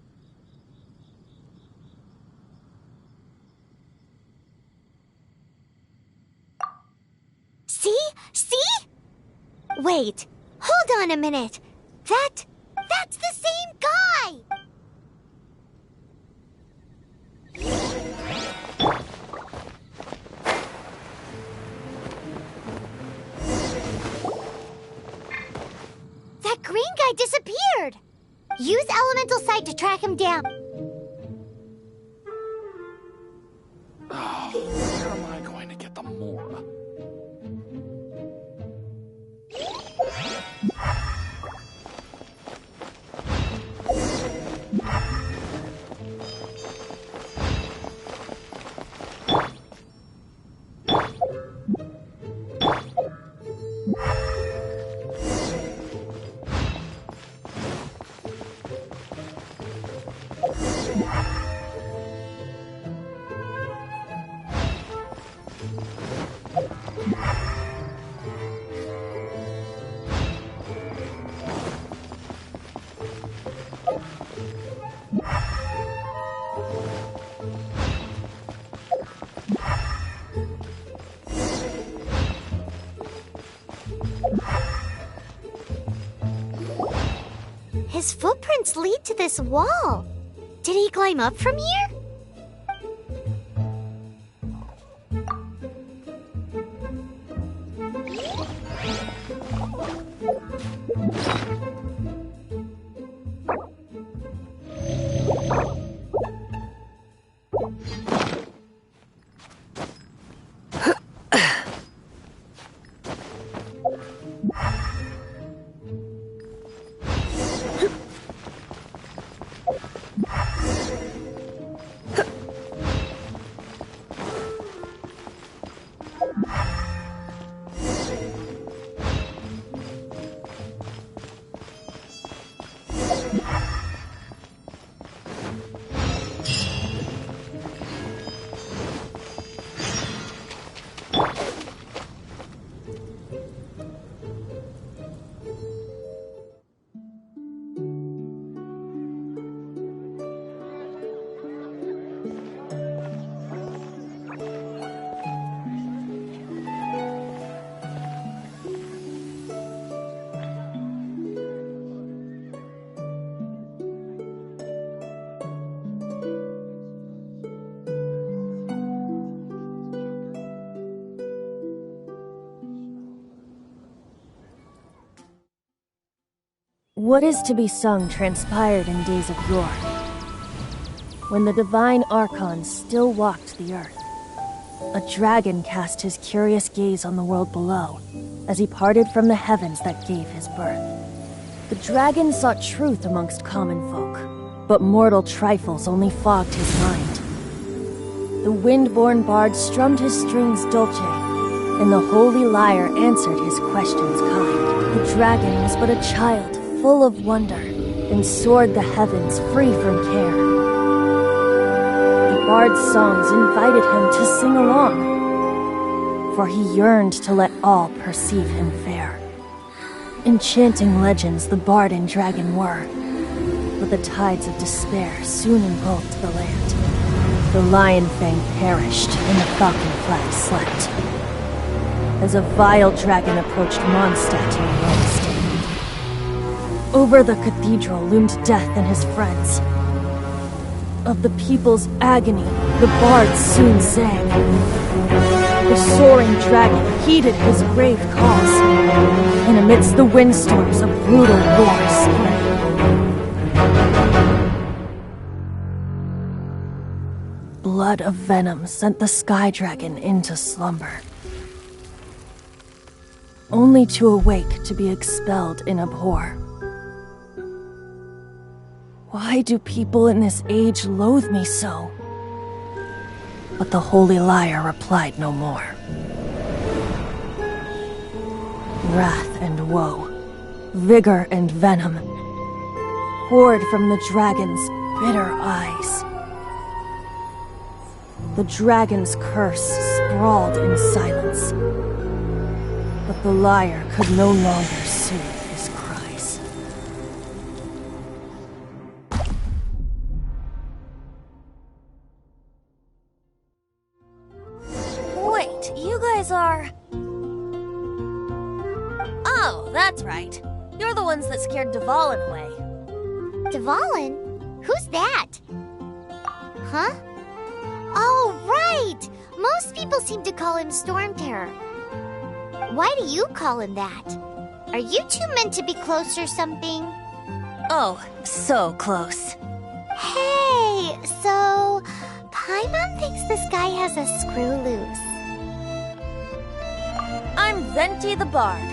See? See? Wait, hold on a minute. That's the same guy! That green guy disappeared! Use Elemental Sight to track him down. His footprints lead to this wall. Did he climb up from here? What is to be sung transpired in days of yore, when the divine archons still walked the earth. A dragon cast his curious gaze on the world below, as he parted from the heavens that gave his birth. The dragon sought truth amongst common folk, but mortal trifles only fogged his mind. The wind-born bard strummed his strings dolce, and the holy lyre answered his questions kind. The dragon was but a child, full of wonder, and soared the heavens free from care. The bard's songs invited him to sing along, for he yearned to let all perceive him fair. Enchanting legends the bard and dragon were, but the tides of despair soon engulfed the land. The lion fang perished, and the falcon flag slept, as a vile dragon approached Mondstadt in Rome state. Over the cathedral loomed death and his friends. Of the people's agony, the bard soon sang. The soaring dragon heeded his grave calls, and amidst the windstorms a brutal war sprang. Blood of venom sent the sky dragon into slumber, only to awake to be expelled in abhor. Why do people in this age loathe me so? But the holy lyre replied no more. Wrath and woe, vigor and venom, poured from the dragon's bitter eyes. The dragon's curse sprawled in silence, but the lyre could no longer soothe his cries. Wait, you guys are... Oh, that's right. You're the ones that scared Dvalin away. Dvalin? Who's that? Huh? Oh, right! Most people seem to call him Storm Terror. Why do you call him that? Are you two meant to be close or something? Oh, so close. Hey, so... Paimon thinks this guy has a screw loose. I'm Venti the Bard.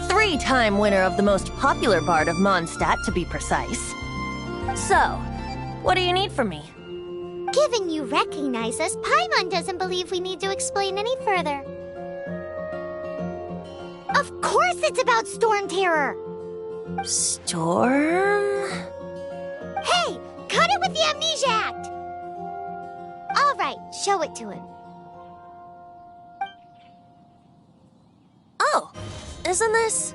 3-time winner of the most popular bard of Mondstadt, to be precise. So, what do you need from me? Given you recognize us, Paimon doesn't believe we need to explain any further. Of course it's about Storm Terror! Storm? Hey! Cut it with the Amnesia Act! Alright, show it to him. Oh, isn't this...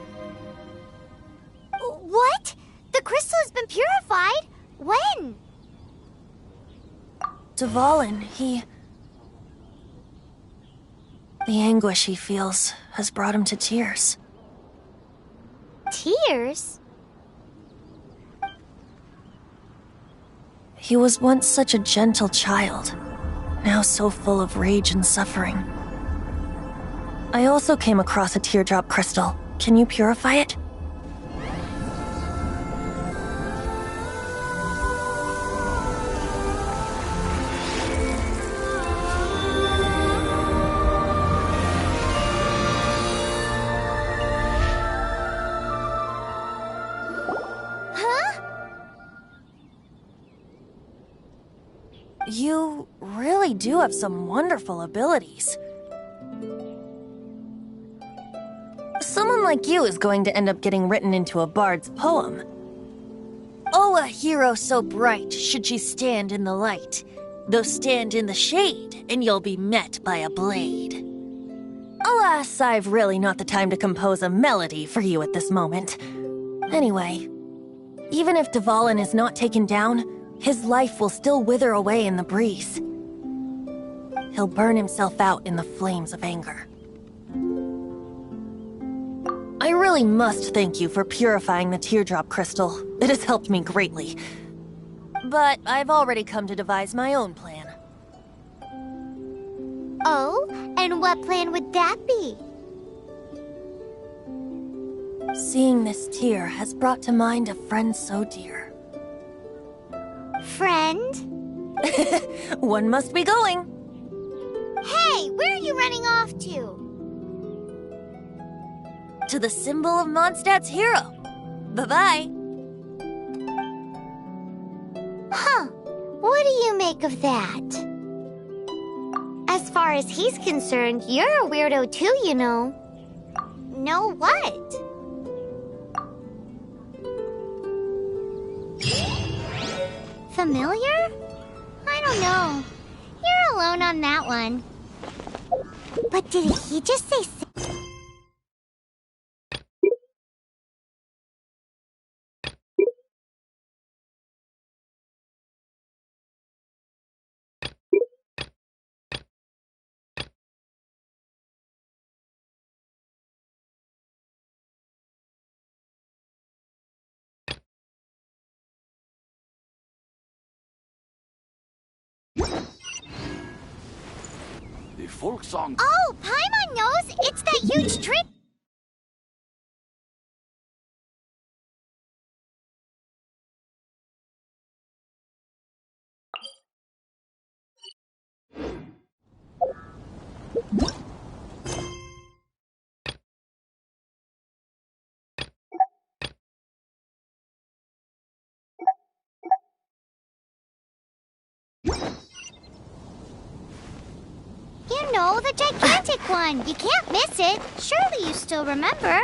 What? The crystal has been purified? When? Dvalin, he... The anguish he feels has brought him to tears. Tears? He was once such a gentle child, now so full of rage and suffering. I also came across a teardrop crystal. Can you purify it? You really do have some wonderful abilities. Someone like you is going to end up getting written into a bard's poem. Oh, a hero so bright, should she stand in the light. Though stand in the shade, and you'll be met by a blade. Alas, I've really not the time to compose a melody for you at this moment. Anyway, even if Dvalin is not taken down, his life will still wither away in the breeze. He'll burn himself out in the flames of anger. I really must thank you for purifying the teardrop crystal. It has helped me greatly. But I've already come to devise my own plan. Oh, and what plan would that be? Seeing this tear has brought to mind a friend so dear. Friend? One must be going. Hey, where are you running off to? To the symbol of Mondstadt's hero. Bye-bye. Huh. What do you make of that? As far as he's concerned, you're a weirdo too, you know. Know what? Familiar? I don't know. You're alone on that one. But did he just say... The folk song. Oh, Paimon knows! It's that huge tree... You know, the gigantic one! You can't miss it! Surely you still remember?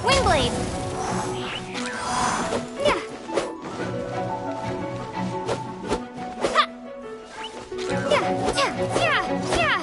Windblade! Yeah. Ha! Yeah.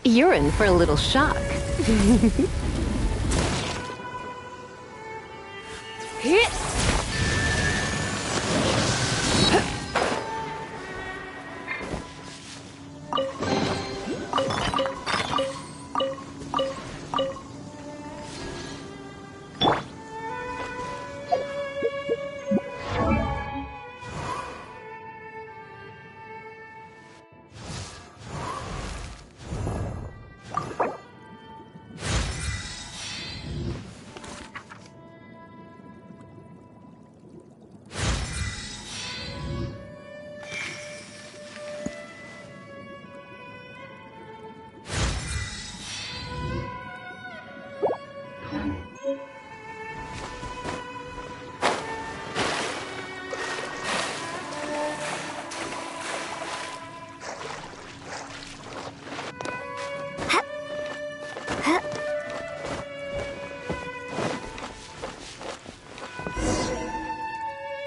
You're in for a little shock.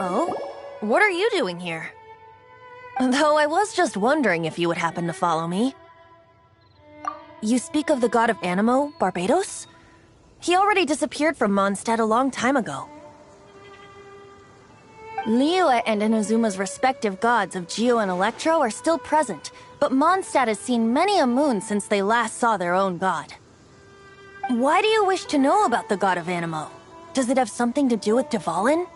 Oh? What are you doing here? Though I was just wondering if you would happen to follow me. You speak of the god of Animo, Barbados? He already disappeared from Mondstadt a long time ago. Liyue and Inazuma's respective gods of Geo and Electro are still present, but Mondstadt has seen many a moon since they last saw their own god. Why do you wish to know about the god of Animo? Does it have something to do with Dvalin?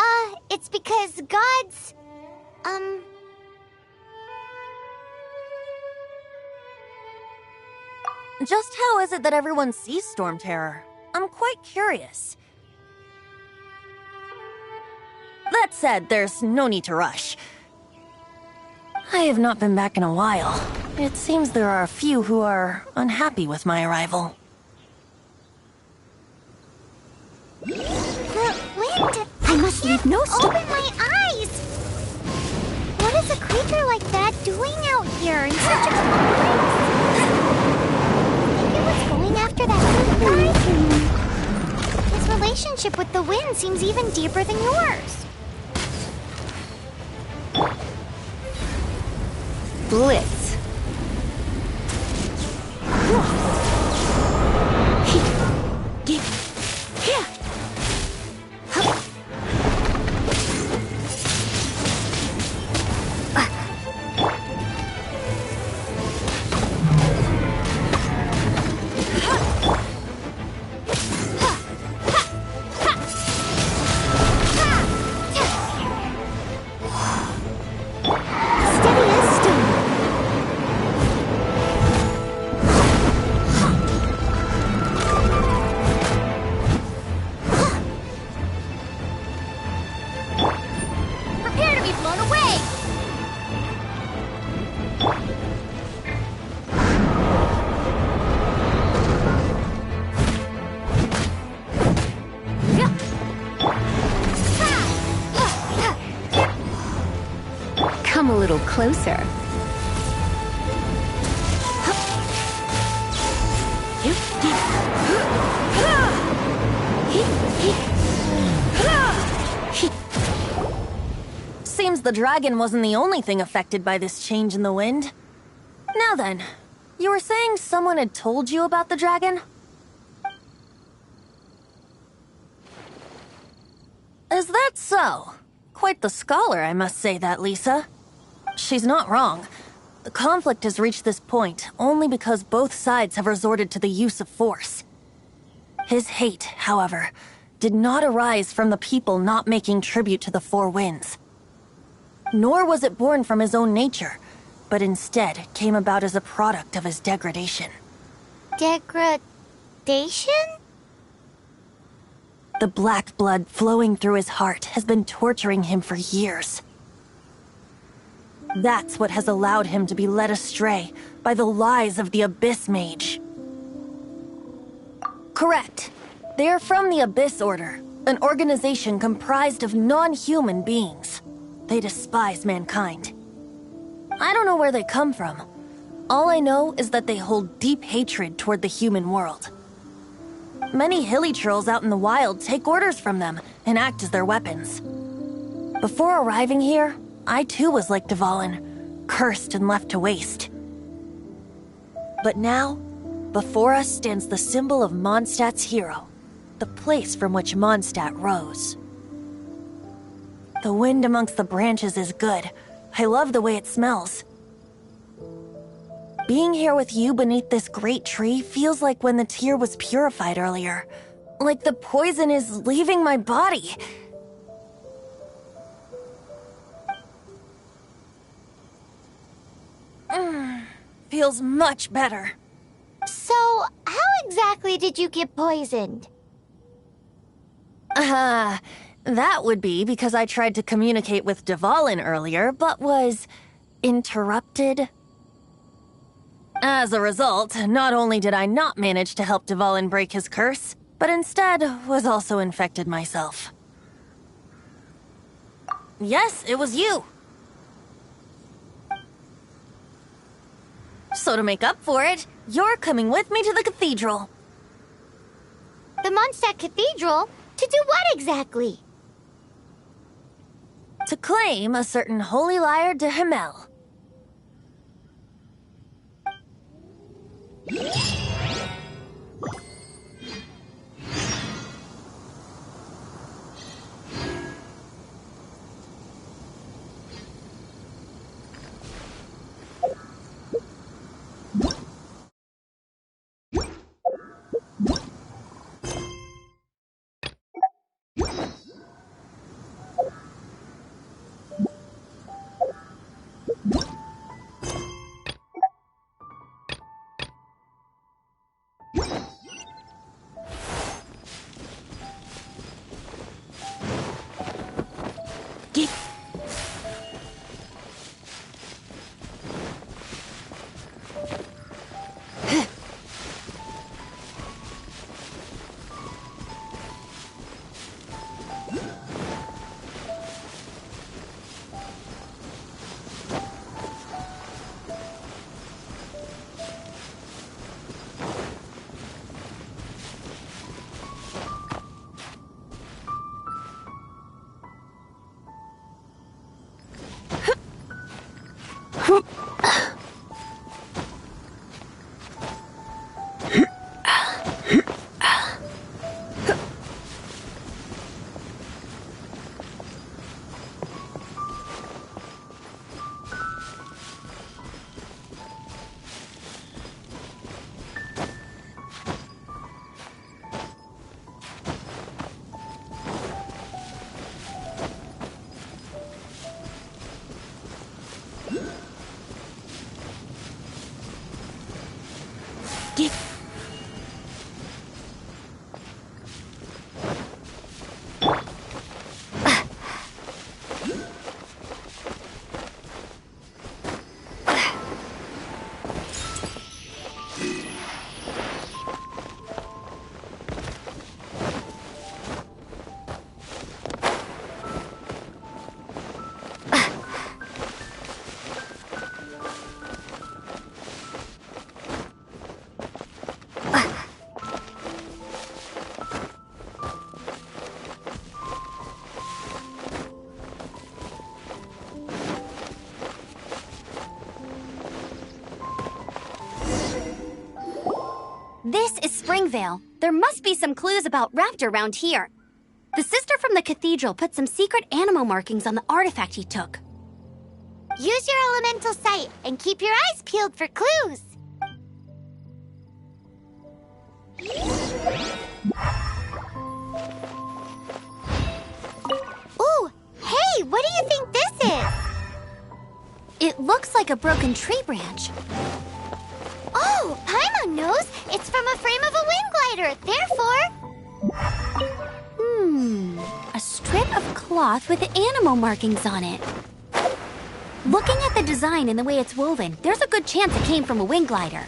Oh, it's because gods... Just how is it that everyone sees Storm Terror? I'm quite curious. That said, there's no need to rush. I have not been back in a while. It seems there are a few who are unhappy with my arrival. The wind... I must leave no stone. Open my eyes! What is a creature like that doing out here in such a cold place? Maybe it was going after that little guy? His relationship with the wind seems even deeper than yours. Blitz. Come a little closer. Seems the dragon wasn't the only thing affected by this change in the wind. Now then, you were saying someone had told you about the dragon? Is that so? Quite the scholar, I must say that, Lisa. She's not wrong. The conflict has reached this point only because both sides have resorted to the use of force. His hate, however, did not arise from the people not making tribute to the Four Winds. Nor was it born from his own nature, but instead came about as a product of his degradation. Degradation? The black blood flowing through his heart has been torturing him for years. That's what has allowed him to be led astray by the lies of the Abyss Mage. Correct. They are from the Abyss Order, an organization comprised of non-human beings. They despise mankind. I don't know where they come from. All I know is that they hold deep hatred toward the human world. Many hilly trolls out in the wild take orders from them and act as their weapons. Before arriving here, I too was like Dvalin, cursed and left to waste. But now, before us stands the symbol of Mondstadt's hero, the place from which Mondstadt rose. The wind amongst the branches is good. I love the way it smells. Being here with you beneath this great tree feels like when the tear was purified earlier. Like the poison is leaving my body. Feels much better. So, how exactly did you get poisoned? That would be because I tried to communicate with Dvalin earlier, but was interrupted. As a result, not only did I not manage to help Dvalin break his curse, but instead was also infected myself. Yes, it was you. So to make up for it, you're coming with me to the cathedral. The Mondstadt Cathedral? To do what exactly? To claim a certain holy lyre de Himmel. This is Springvale. There must be some clues about Raptor around here. The sister from the cathedral put some secret animal markings on the artifact he took. Use your elemental sight and keep your eyes peeled for clues. Ooh, hey, what do you think this is? It looks like a broken tree branch. Oh, Paimon knows. It's from a frame of a wind glider. Therefore... A strip of cloth with animal markings on it. Looking at the design and the way it's woven, there's a good chance it came from a wind glider.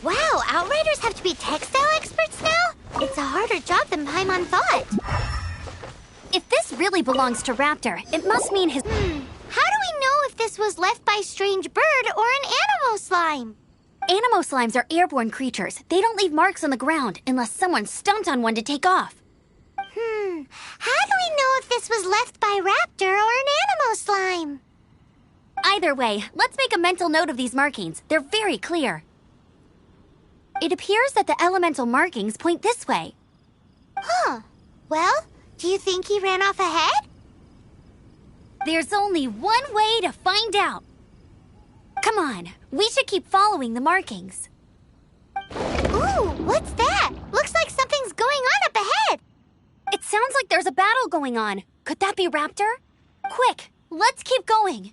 Wow, Outriders have to be textile experts now? It's a harder job than Paimon thought. If this really belongs to Raptor, it must mean his... How do we know if this was left by strange bird or an animo slime? Animo slimes are airborne creatures. They don't leave marks on the ground unless someone stomped on one to take off. How do we know if this was left by Raptor or an animo slime? Either way, let's make a mental note of these markings. They're very clear. It appears that the elemental markings point this way. Huh. Well, do you think he ran off ahead? There's only one way to find out. Come on, we should keep following the markings. Ooh, what's that? Looks like something's going on up ahead. It sounds like there's a battle going on. Could that be Raptor? Quick, let's keep going.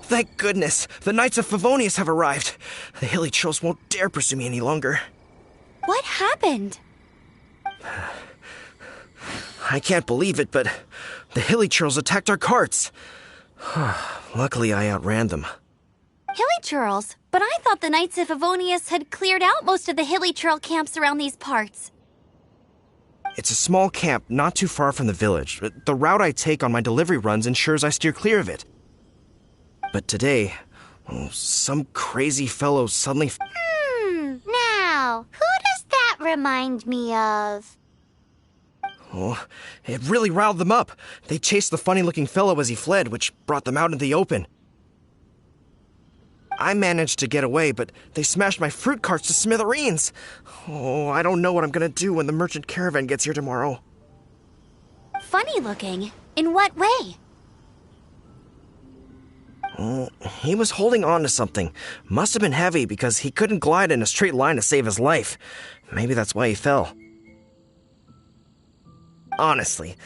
Thank goodness, the Knights of Favonius have arrived. The hilly trolls won't dare pursue me any longer. What happened? I can't believe it, but the hilly trolls attacked our carts. Luckily, I outran them. Hilly churls? But I thought the Knights of Favonius had cleared out most of the hilly churl camps around these parts. It's a small camp not too far from the village. The route I take on my delivery runs ensures I steer clear of it. But today, some crazy fellow suddenly... Now, who does that remind me of? Oh, it really riled them up. They chased the funny-looking fellow as he fled, which brought them out into the open. I managed to get away, but they smashed my fruit carts to smithereens. Oh, I don't know what I'm gonna do when the merchant caravan gets here tomorrow. Funny looking? In what way? He was holding on to something. Must have been heavy because he couldn't glide in a straight line to save his life. Maybe that's why he fell. Honestly,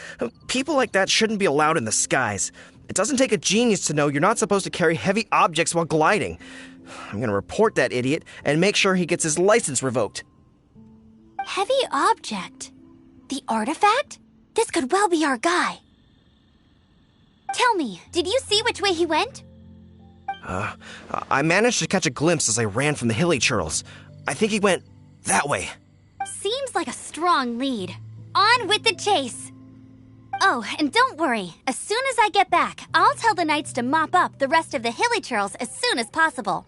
people like that shouldn't be allowed in the skies. It doesn't take a genius to know you're not supposed to carry heavy objects while gliding. I'm gonna report that idiot and make sure he gets his license revoked. Heavy object? The artifact? This could well be our guy. Tell me, did you see which way he went? I managed to catch a glimpse as I ran from the hilly churls. I think he went that way. Seems like a strong lead. On with the chase! Oh, and don't worry. As soon as I get back, I'll tell the knights to mop up the rest of the hilly churls as soon as possible.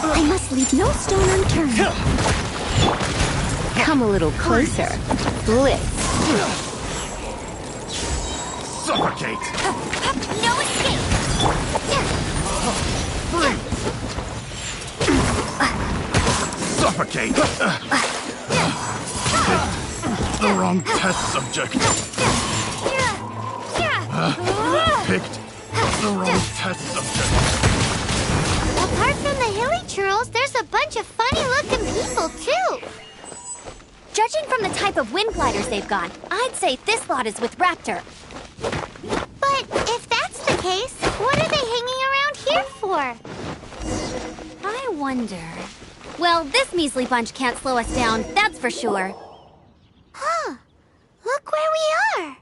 I must leave no stone unturned. Come a little closer. Blitz. Suffocate! No escape! Suffocate! Picked the wrong test subject. Picked the wrong test subject. Apart from the hilly churls, there's a bunch of funny-looking people, too. Judging from the type of wind gliders they've got, I'd say this lot is with Raptor. But if that's the case, what are they hanging around here for? I wonder... Well, this measly bunch can't slow us down, that's for sure. Huh. Look where we are.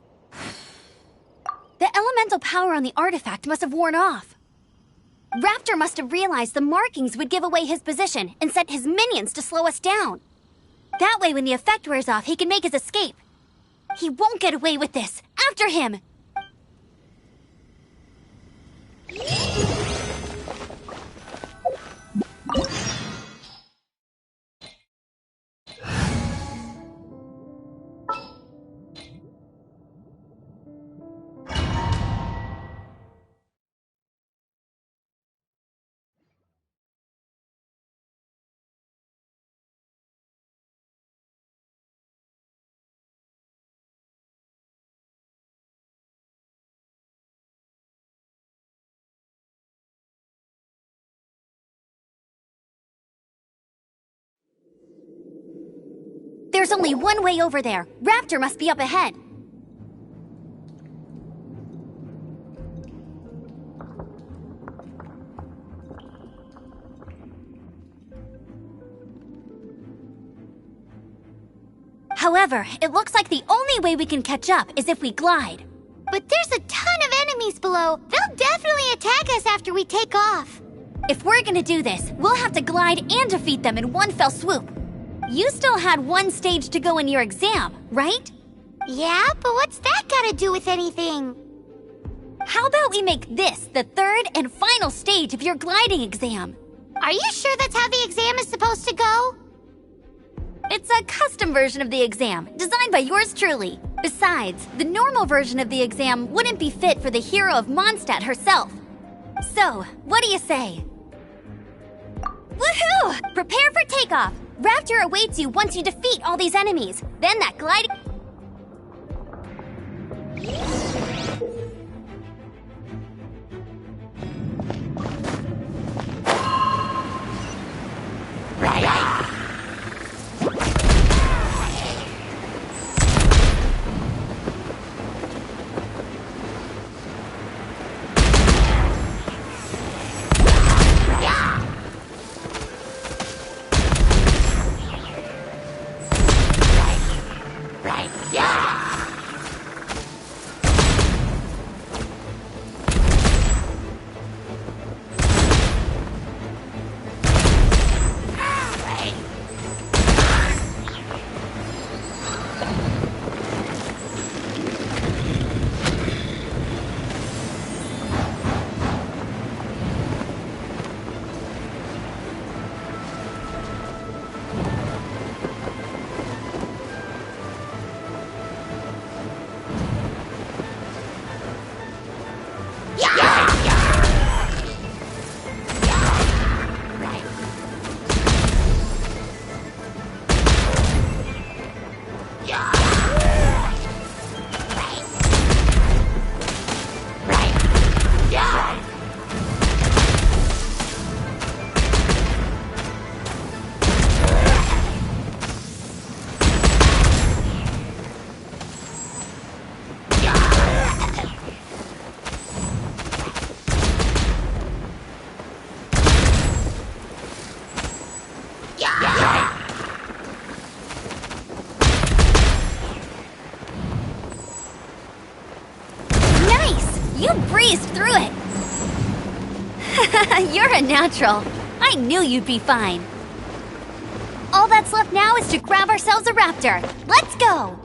The elemental power on the artifact must have worn off. Raptor must have realized the markings would give away his position and sent his minions to slow us down. That way, when the effect wears off, he can make his escape. He won't get away with this. After him! There's only one way over there. Raptor must be up ahead. However, it looks like the only way we can catch up is if we glide. But there's a ton of enemies below. They'll definitely attack us after we take off. If we're gonna do this, we'll have to glide and defeat them in one fell swoop. You still had one stage to go in your exam, right? Yeah, but what's that got to do with anything? How about we make this the third and final stage of your gliding exam? Are you sure that's how the exam is supposed to go? It's a custom version of the exam, designed by yours truly. Besides, the normal version of the exam wouldn't be fit for the hero of Mondstadt herself. So, what do you say? Woohoo! Prepare for takeoff! Raptor awaits you once you defeat all these enemies. Then that gliding... You breezed through it! You're a natural. I knew you'd be fine. All that's left now is to grab ourselves a raptor. Let's go!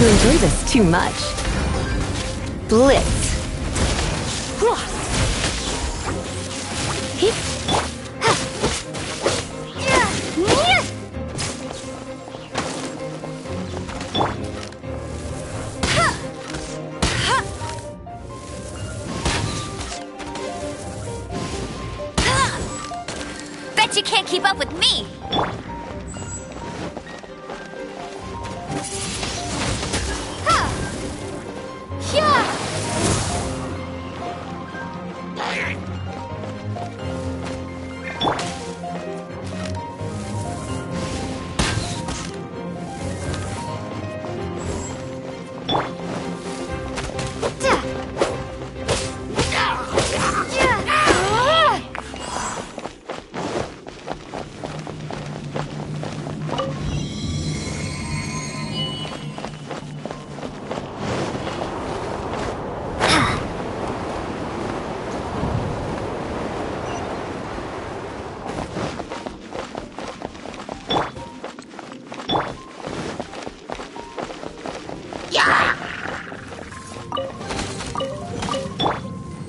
to enjoy this too much. Blitz. Bet you can't keep up with me!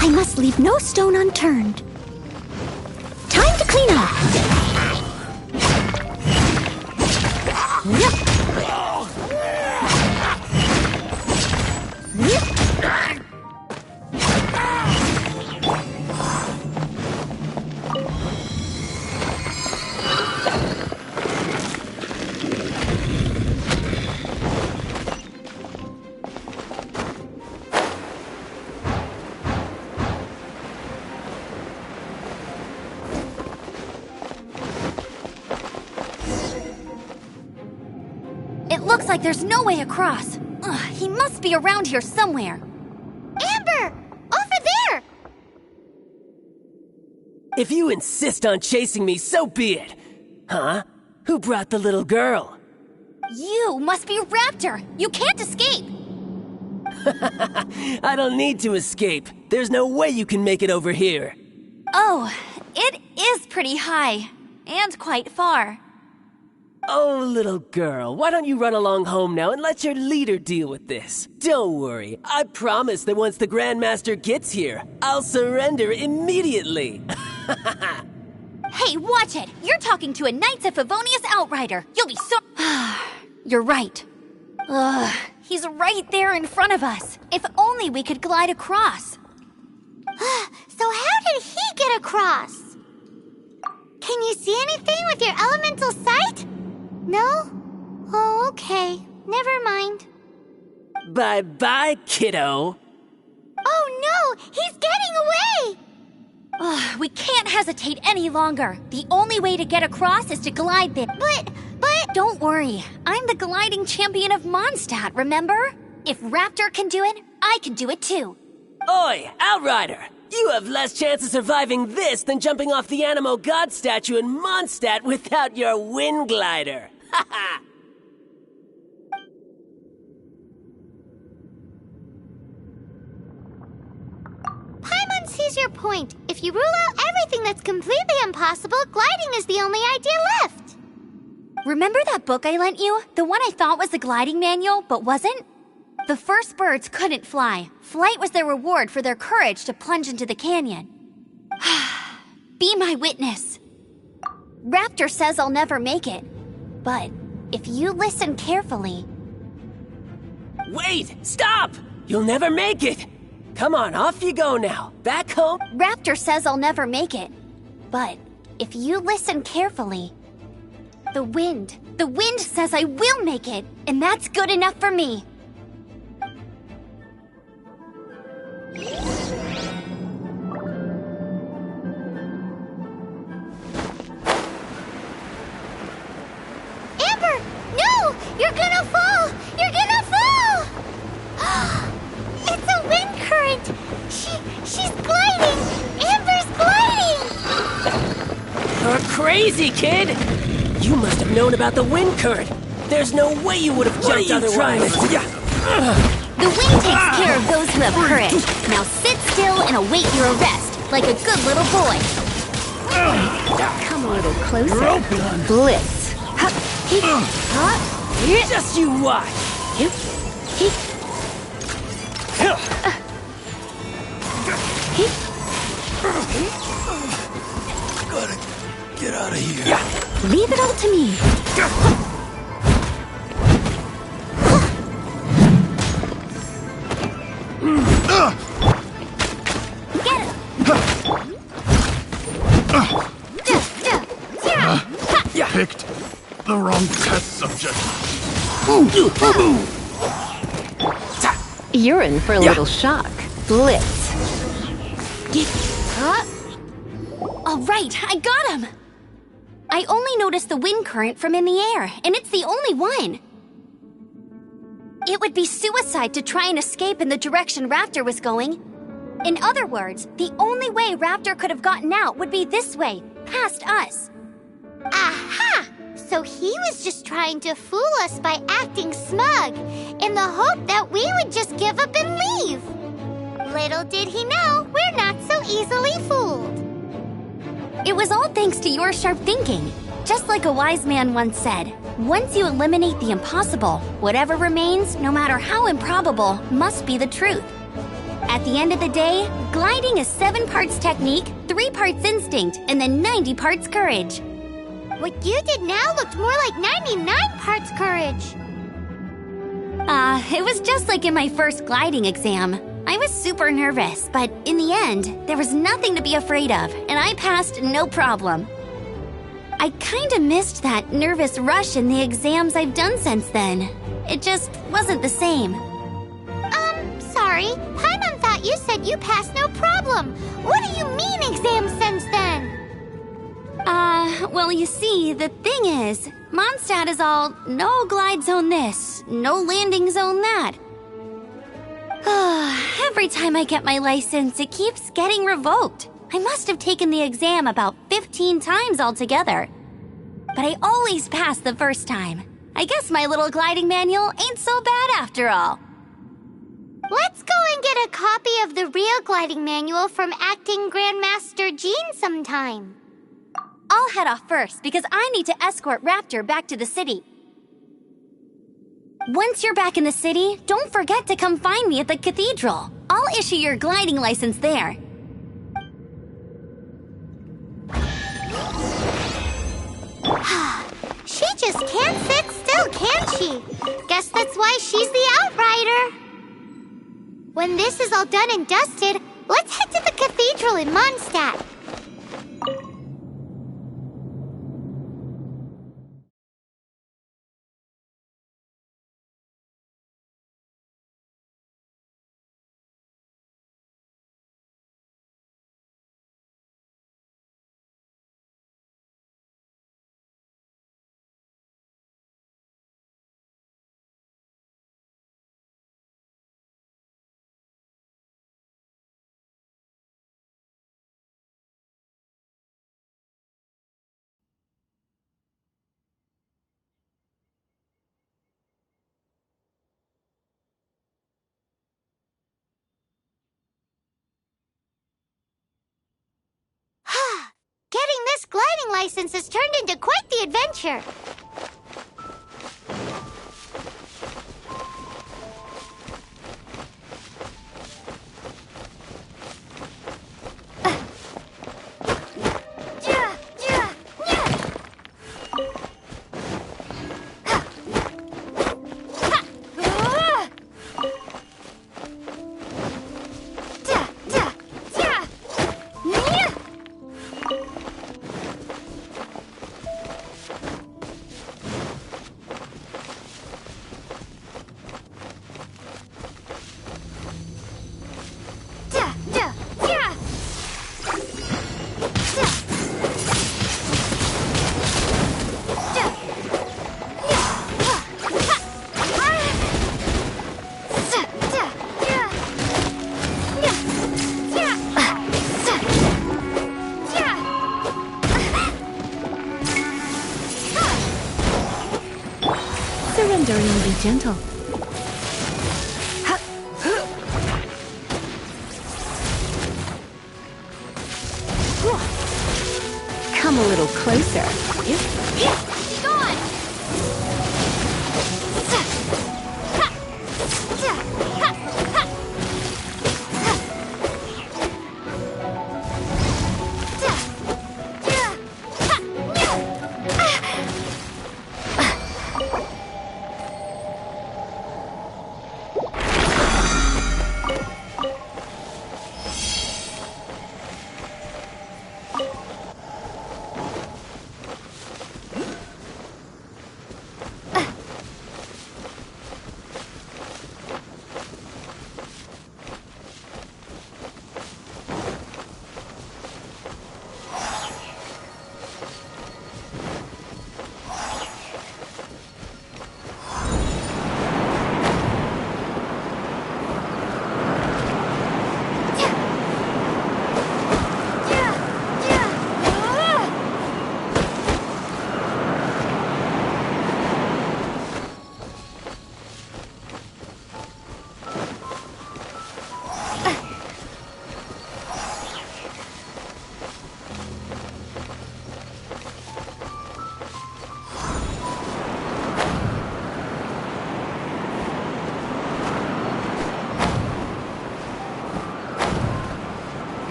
I must leave no stone unturned. Time to clean up. It looks like there's no way across. Ugh, he must be around here somewhere. Amber! Over there! If you insist on chasing me, so be it. Huh? Who brought the little girl? You must be Raptor! You can't escape! I don't need to escape. There's no way you can make it over here. Oh, it is pretty high. And quite far. Oh, little girl, why don't you run along home now and let your leader deal with this? Don't worry, I promise that once the Grandmaster gets here, I'll surrender immediately. Hey, watch it! You're talking to a Knights of Favonius outrider. You'll be so... You're right. Ugh, he's right there in front of us. If only we could glide across. So how did he get across? Can you see anything with your elemental sight? No? Oh, okay. Never mind. Bye-bye, kiddo. Oh no! He's getting away! Ugh, we can't hesitate any longer. The only way to get across is to glide there. But... Don't worry. I'm the gliding champion of Mondstadt, remember? If Raptor can do it, I can do it too. Oi, Outrider! You have less chance of surviving this than jumping off the Animo God statue in Mondstadt without your wind glider. Ha ha! Paimon sees your point. If you rule out everything that's completely impossible, gliding is the only idea left. Remember that book I lent you? The one I thought was the gliding manual, but wasn't? The first birds couldn't fly. Flight was their reward for their courage to plunge into the canyon. Be my witness. Raptor says I'll never make it. But if you listen carefully... Wait! Stop! You'll never make it! Come on, off you go now. Back home. Raptor says I'll never make it. But if you listen carefully... The wind says I will make it, and that's good enough for me. Amber! No! You're gonna fall! You're gonna fall! It's a wind current! She's gliding! Amber's gliding! You're crazy, kid! You must have known about the wind current. There's no way you would have jumped otherwise. The wind takes care of those who have courage. Now sit still and await your arrest, like a good little boy. Come a little closer. Blitz. Just you watch. Gotta get out of here. Yeah. Leave it all to me. Picked the wrong test subject. You're in for a little shock. Blitz. All right, I got him! I only noticed the wind current from in the air, and it's the only one. It would be suicide to try and escape in the direction Raptor was going. In other words, the only way Raptor could have gotten out would be this way, past us. Aha! So he was just trying to fool us by acting smug, in the hope that we would just give up and leave. Little did he know, we're not so easily fooled. It was all thanks to your sharp thinking. Just like a wise man once said, once you eliminate the impossible, whatever remains, no matter how improbable, must be the truth. At the end of the day, gliding is 7 parts technique, 3 parts instinct, and then 90 parts courage. What you did now looked more like 99 parts courage. It was just like in my first gliding exam. I was super nervous, but in the end, there was nothing to be afraid of, and I passed no problem. I kinda missed that nervous rush in the exams I've done since then. It just wasn't the same. Sorry. Paimon thought you said you passed no problem. What do you mean exams since then? Well, you see, the thing is, Mondstadt is all no glide zone this, no landing zone that. Every time I get my license, it keeps getting revoked. I must have taken the exam about 15 times altogether. But I always pass the first time. I guess my little gliding manual ain't so bad after all. Let's go and get a copy of the real gliding manual from Acting Grandmaster Jean sometime. I'll head off first because I need to escort Raptor back to the city. Once you're back in the city, don't forget to come find me at the cathedral. I'll issue your gliding license there. She just can't sit still, can she? Guess that's why she's the Outrider. When this is all done and dusted, let's head to the cathedral in Mondstadt. Getting this gliding license has turned into quite the adventure. Surrendering and be gentle. Come a little closer. Be gone!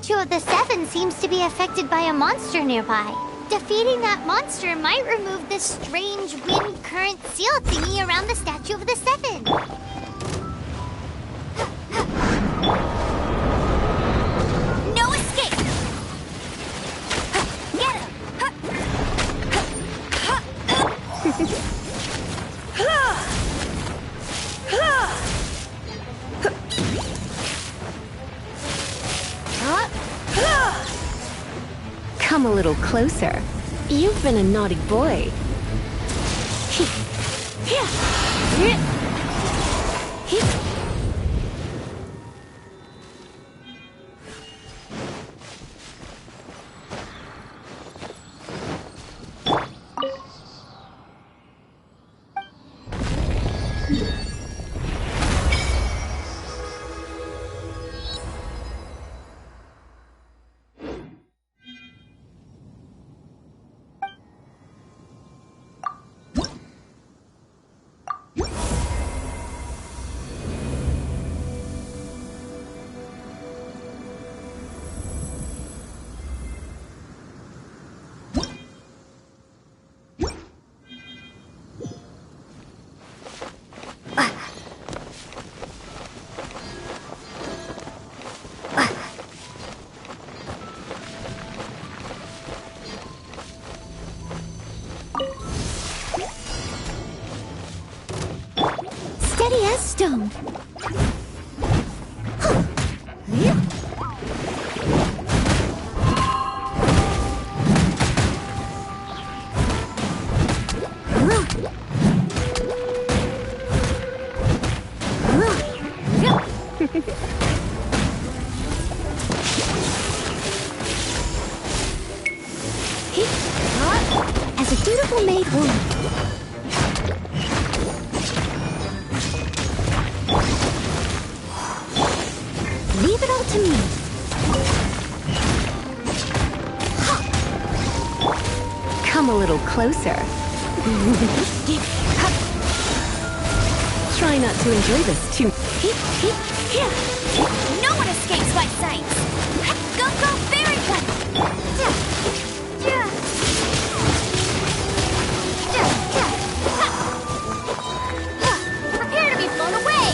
Statue of the Seven seems to be affected by a monster nearby. Defeating that monster might remove this strange wind current seal thingy around the Statue of the Seven. No escape! Get him! Come a little closer. You've been a naughty boy. Steady as stone. As a dutiful maid would. Leave it all to me. Come a little closer. Try not to enjoy this too. No one escapes my sight! Go, go, fairy cut! Prepare to be blown away!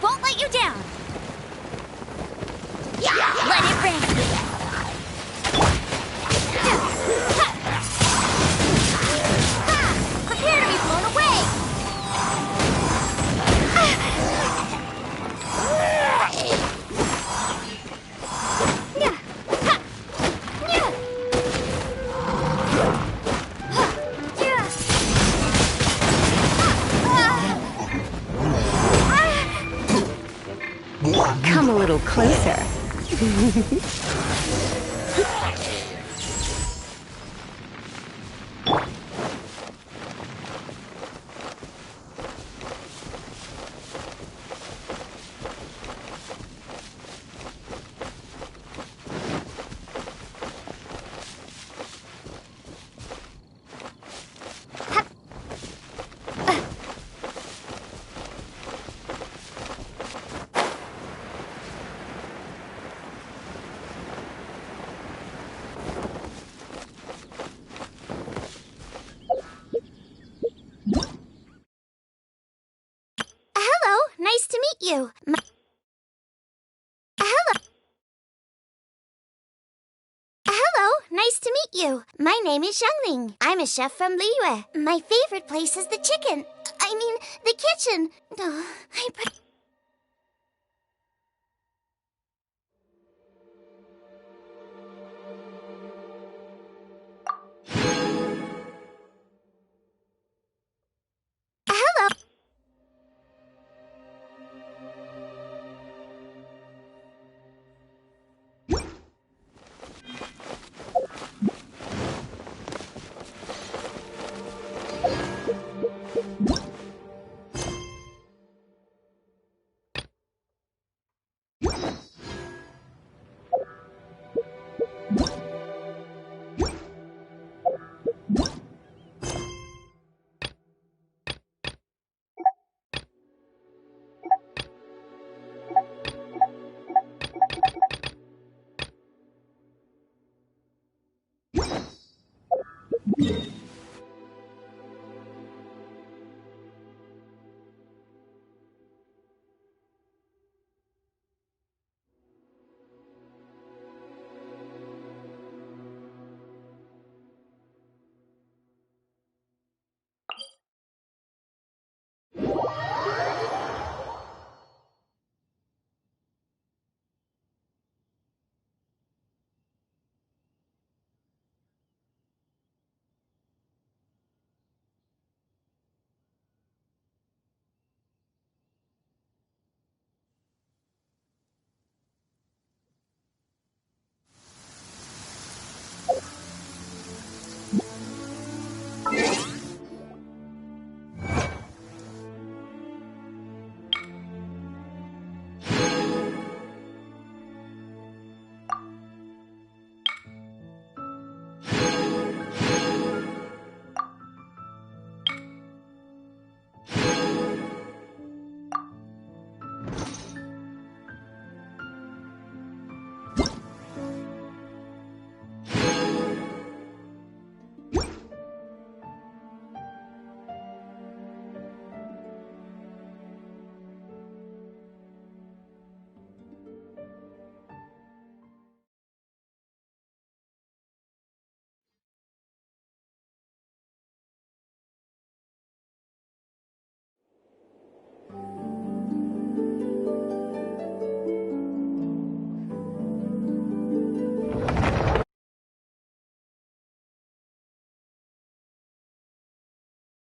won't let you down. Let it rain. Prepare to be blown away. Come a little closer. Hello, nice to meet you. Hello, nice to meet you. My name is Xiangling. I'm a chef from Liyue. My favorite place is the chicken. I mean, the kitchen. Oh,